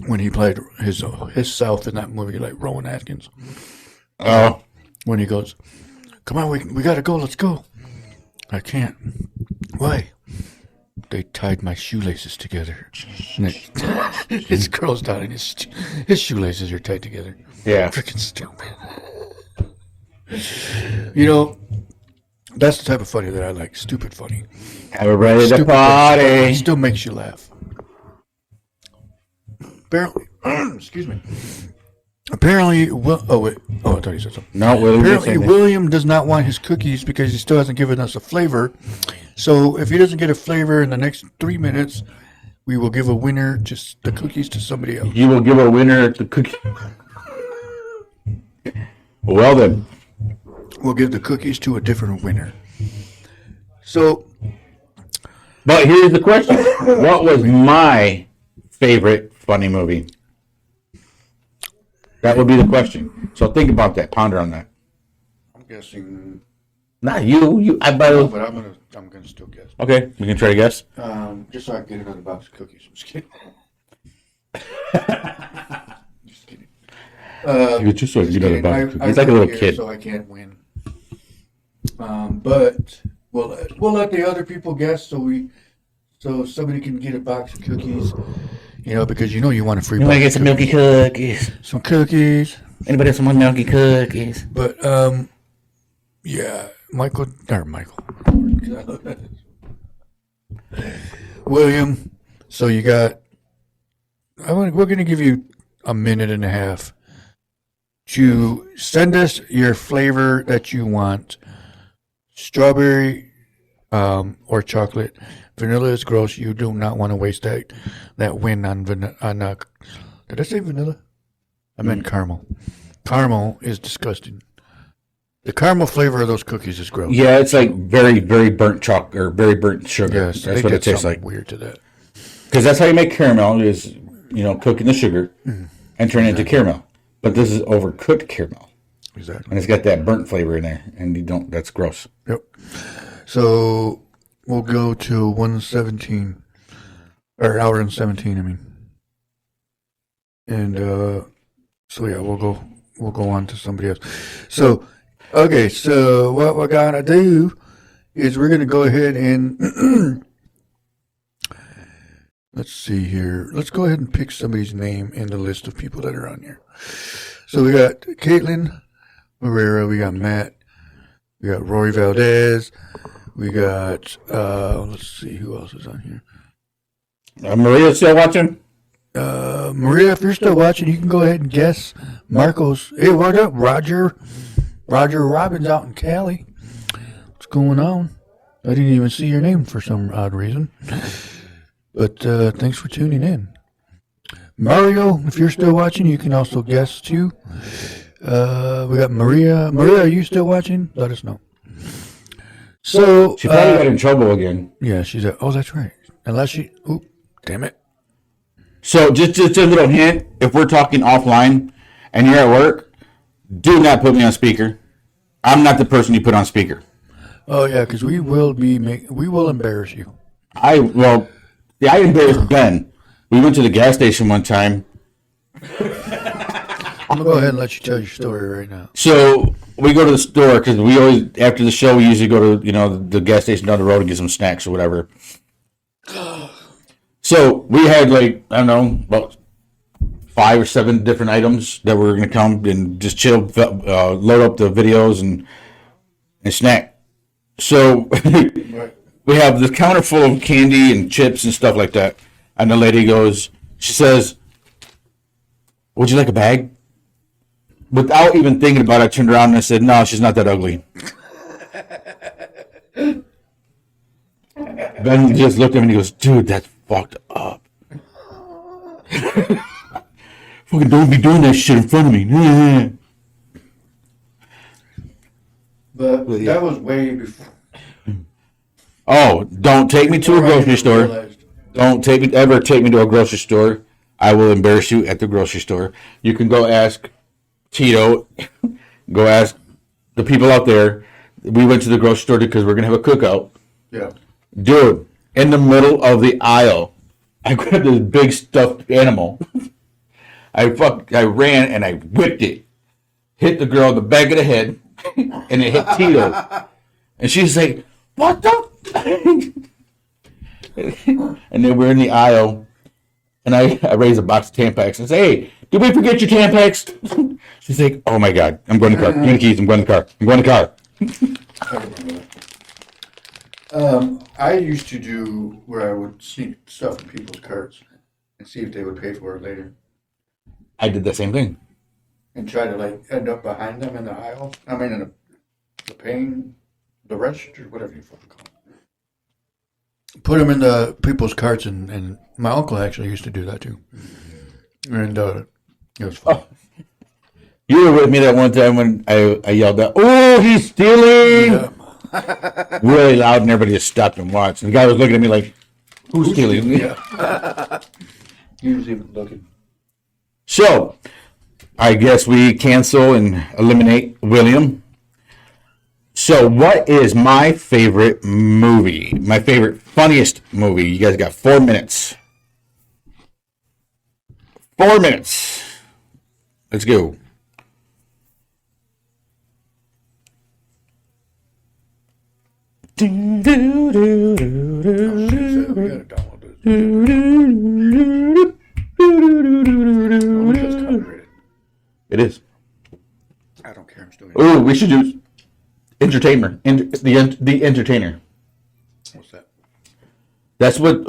when he played his self in that movie, like Rowan Atkins. Oh. When he goes, come on, we got to go. Let's go. I can't. Why? They tied my shoelaces together. And his girl's down and his shoelaces are tied together. Yeah. Freaking stupid. You know, that's the type of funny that I like. Stupid funny. We're ready to party. It still makes you laugh. Apparently, excuse me. Apparently, I thought he said something. No, William. Apparently, William does not want his cookies because he still hasn't given us a flavor. So, if he doesn't get a flavor in the next 3 minutes, we will give a winner the cookies to somebody else. You will give a winner the cookie. Well then, we'll give the cookies to a different winner. So, But here's the question: what was my favorite funny movie? That would be the question. So think about that. Ponder on that. I'm guessing. Not you. No, but I'm gonna still guess. Okay, we can try to guess. Just so I can get another box of cookies. I'm just kidding. Just kidding. Just so you get another box of cookies. He's I like a little here, kid. so I can't win. But we'll let the other people guess, so somebody can get a box of cookies. You know, because you want a free. You box want to get of some milky cookies? Some cookies. Anybody have some more milky cookies? But yeah, Michael. William. So you got. We're going to give you a minute and a half to send us your flavor that you want. Strawberry or chocolate. Vanilla is gross. You do not want to waste that win on vanilla. Did I say vanilla? I meant caramel. Caramel is disgusting. The caramel flavor of those cookies is gross. Yeah, it's like very, very burnt chocolate or very burnt sugar. Yes, that's what it tastes like. Weird to that. Because that's how you make caramel is, cooking the sugar and turn it into caramel. But this is overcooked caramel. Exactly. And it's got that burnt flavor in there. And that's gross. Yep. So we'll go to 1:17 or hour and 17. I mean, and so yeah, we'll go on to somebody else. So okay, so what we're gonna do is we're gonna go ahead and let's see here. Let's go ahead and pick somebody's name in the list of people that are on here. So we got Caitlin Herrera, we got Matt, we got Rory Valdez. We got, let's see, who else is on here? Maria's still watching? Maria, if you're still watching, you can go ahead and guess. Marcos. Hey, what up, Roger? Roger Robbins out in Cali. What's going on? I didn't even see your name for some odd reason. But thanks for tuning in. Mario, if you're still watching, you can also guess too. We got Maria. Maria, are you still watching? Let us know. So She probably got in trouble again. Yeah, she's oh, that's right. Unless she, oop, damn it. So just a little hint: if we're talking offline and you're at work, do not put me on speaker. I'm not the person you put on speaker. Oh yeah, because we will embarrass you. I embarrassed Ben. We went to the gas station one time. I'm gonna go ahead and let you tell your story right now. So we go to the store because we always, after the show, we usually go to the gas station down the road and get some snacks or whatever. So we had about 5 or 7 different items that were going to come and just chill, load up the videos and snack. So we have this counter full of candy and chips and stuff like that. And the lady she says, "Would you like a bag?" Without even thinking about it, I turned around and I said, "No, she's not that ugly." Ben just looked at me and he goes, "Dude, that's fucked up. Fucking don't be doing that shit in front of me." But that was way before. Oh, don't take me to a grocery store. Don't ever take me to a grocery store. I will embarrass you at the grocery store. You can go ask Tito, go ask the people out there. We went to the grocery store because we're going to have a cookout. Yeah. Dude, in the middle of the aisle, I grabbed this big stuffed animal. I ran and I whipped it. Hit the girl in the back of the head, and it hit Tito. And she's like, "What the?" And then we're in the aisle, and I raise a box of Tampax and say, "Hey, did we forget your Tampax?" She's like, "Oh my God, I'm going to the car. Give me the keys. I'm going to the car. I'm going to the car." I remember that. I used to do where I would sneak stuff in people's carts and see if they would pay for it later, I did the same thing. and try to end up behind them in the aisle. I mean, in the register, whatever you fucking call it. Put them in the people's carts, and my uncle actually used to do that too. And it was fun. Oh. You were with me that one time when I yelled out, "Oh, he's stealing!" Yeah. really loud, and everybody just stopped and watched. And the guy was looking at me like, "Who's stealing?" Yeah. He was even looking. So, I guess we cancel and eliminate William. So, what is my favorite movie? My favorite, funniest movie? You guys got 4 minutes. 4 minutes. Let's go. We gotta download this. It is. I don't care. I'm still. Oh, we should do Entertainer. The Entertainer. What's that? That's what,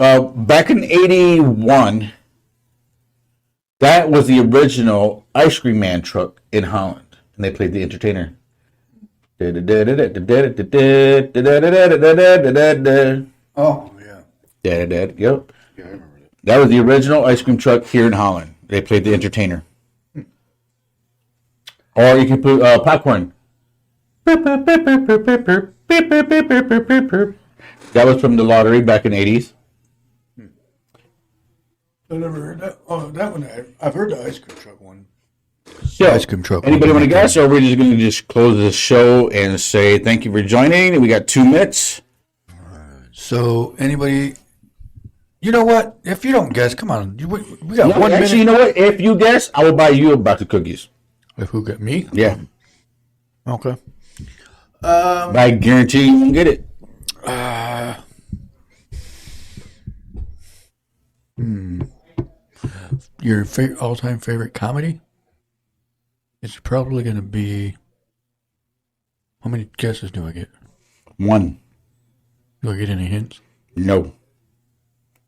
back in 81, that was the original Ice Cream Man truck in Holland. And they played The Entertainer. Oh yeah. Yep. Yeah, I remember that. That was the original ice cream truck here in Holland. They played The Entertainer. Or you can put popcorn. That was from the lottery back in the 80s. I never heard that. Oh, that one. I've heard the ice cream truck one. So, Ice cream truck. anybody want to guess, or we're just going to just close the show and say thank you for joining? We got 2 minutes. So, anybody, you know what? If you don't guess, come on. We got 1 minute. Actually, you know what? If you guess, I will buy you a box of cookies. If who got me? Yeah. Okay. But I guarantee you won't get it. Your all-time favorite comedy? It's probably going to be. How many guesses do I get? 1. Do I get any hints? No.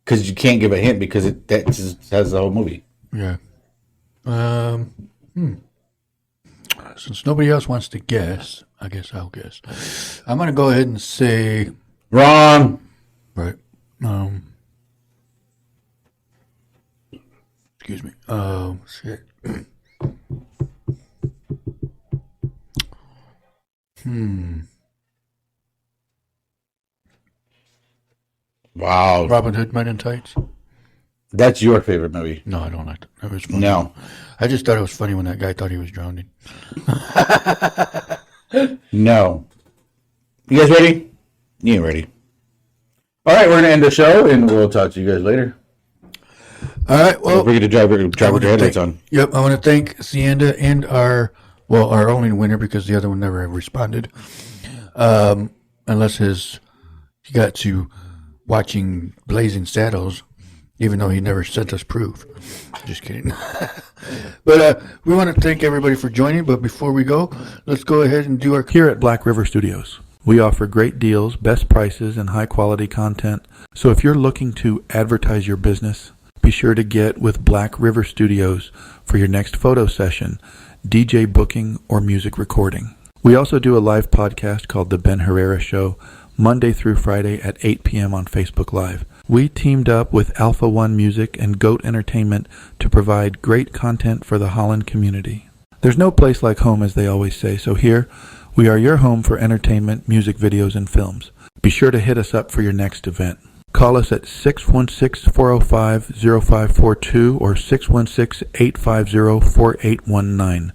Because you can't give a hint because that just has the whole movie. Yeah. Since nobody else wants to guess, I guess I'll guess. I'm going to go ahead and say. Wrong. Right. Excuse me. Shit. Wow. Robin Hood Men in Tights? That's your favorite movie. No, I don't like that. That was funny. No. I just thought it was funny when that guy thought he was drowning. No. You guys ready? You ain't ready. All right, we're going to end the show, and we'll talk to you guys later. All right. Well, Don't forget to drive with your headlights on. Yep. I want to thank Sienda and our only winner, because the other one never responded. Unless he got to watching Blazing Saddles, even though he never sent us proof. Just kidding. But we want to thank everybody for joining. But before we go, let's go ahead and do our. Here at Black River Studios, we offer great deals, best prices, and high quality content. So if you're looking to advertise your business, be sure to get with Black River Studios for your next photo session, DJ booking, or music recording. We also do a live podcast called The Ben Herrera Show, Monday through Friday at 8 p.m. on Facebook Live. We teamed up with Alpha One Music and Goat Entertainment to provide great content for the Holland community. There's no place like home, as they always say, so here we are, your home for entertainment, music videos, and films. Be sure to hit us up for your next event. Call us at 616-405-0542 or 616-850-4819.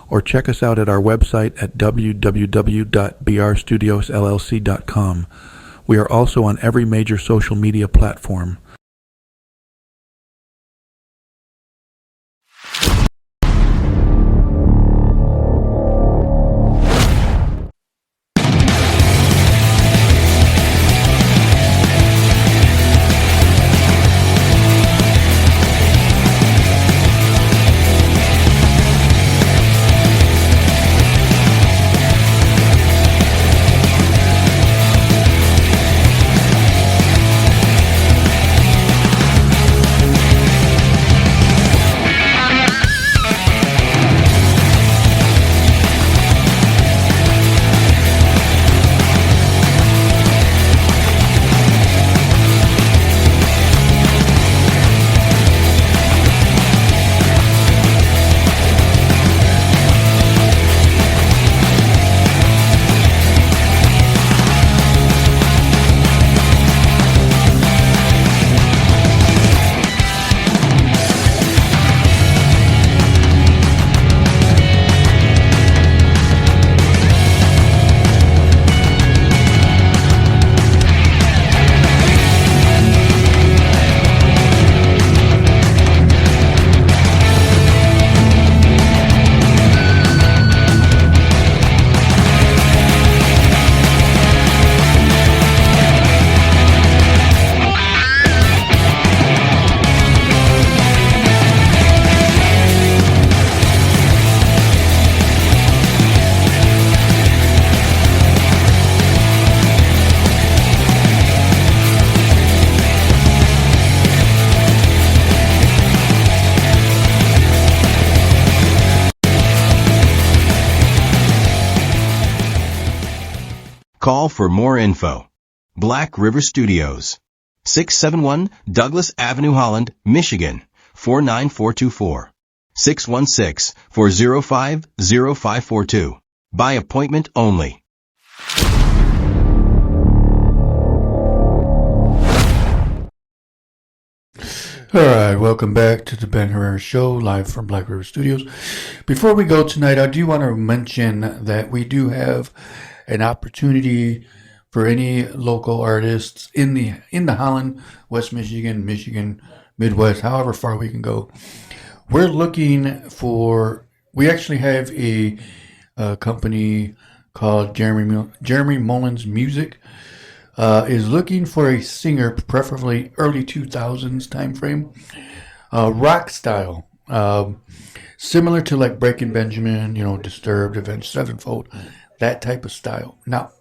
Or check us out at our website at www.brstudiosllc.com. We are also on every major social media platform. Call for more info. Black River Studios, 671 Douglas Avenue, Holland, Michigan, 49424. 616-405-0542. By appointment only. All right, welcome back to the Ben Herrera Show, live from Black River Studios. Before we go tonight, I do want to mention that we do have an opportunity for any local artists in the Holland, West Michigan, Michigan, Midwest, however far we can go. We're looking for. We actually have a company called Jeremy Mullins Music. Is looking for a singer, preferably early 2000s time frame, rock style, similar to like Breaking Benjamin, Disturbed, Avenged Sevenfold, that type of style. Now,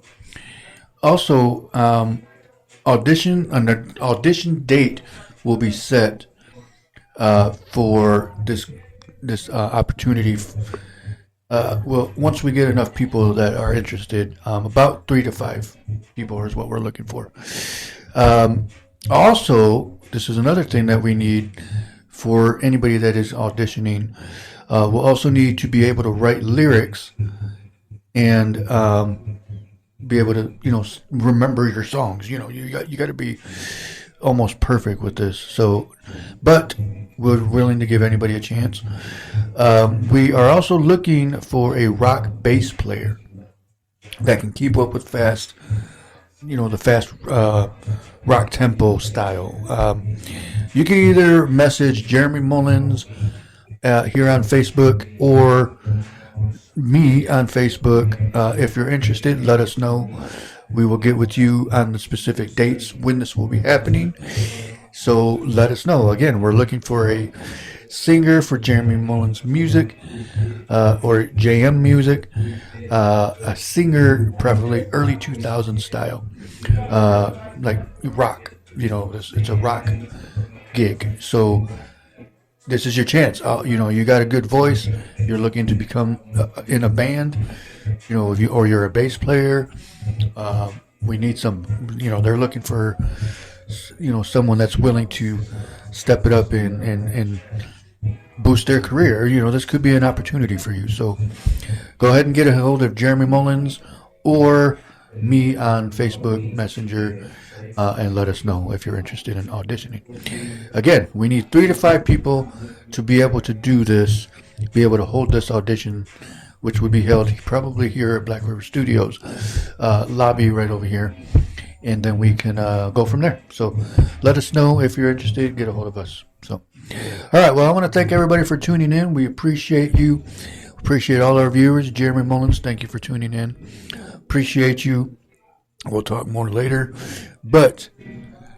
also, an audition date will be set for this opportunity. Well, once we get enough people that are interested, about 3 to 5 people is what we're looking for. Also, this is another thing that we need for anybody that is auditioning. We'll also need to be able to write lyrics and be able to, remember your songs. You got to be almost perfect with this. So, but we're willing to give anybody a chance. We are also looking for a rock bass player that can keep up with fast rock tempo style. You can either message Jeremy Mullins here on Facebook or me on Facebook. If you're interested, let us know. We will get with you on the specific dates when this will be happening. So let us know. Again, we're looking for a singer for Jeremy Mullins Music or JM Music, a singer preferably early 2000s style, like rock. It's a rock gig. So this is your chance. You got a good voice. You're looking to become in a band. If you're a bass player, we need some. They're looking for someone that's willing to step it up and boost their career. This could be an opportunity for you. So go ahead and get a hold of Jeremy Mullins or me on Facebook Messenger and let us know if you're interested in auditioning. Again, we need 3 to 5 people to be able to do this, be able to hold this audition, which would be held probably here at Black River Studios lobby right over here. And then we can go from there. So let us know if you're interested. Get a hold of us. So, all right. Well, I want to thank everybody for tuning in. We appreciate you. Appreciate all our viewers. Jeremy Mullins, thank you for tuning in. Appreciate you. We'll talk more later. But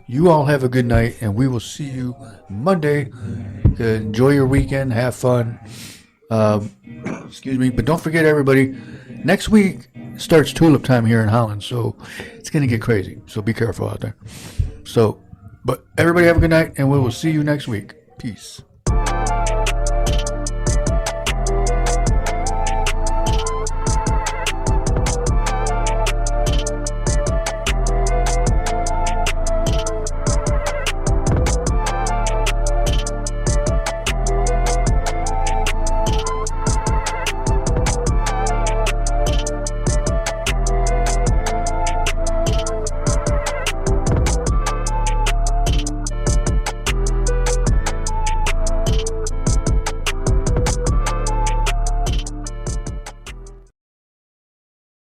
you all have a good night, and we will see you Monday. Enjoy your weekend. Have fun. Excuse me. But don't forget, everybody, next week starts tulip time here in Holland, so it's going to get crazy. So be careful out there. But everybody have a good night, and we will see you next week. Peace.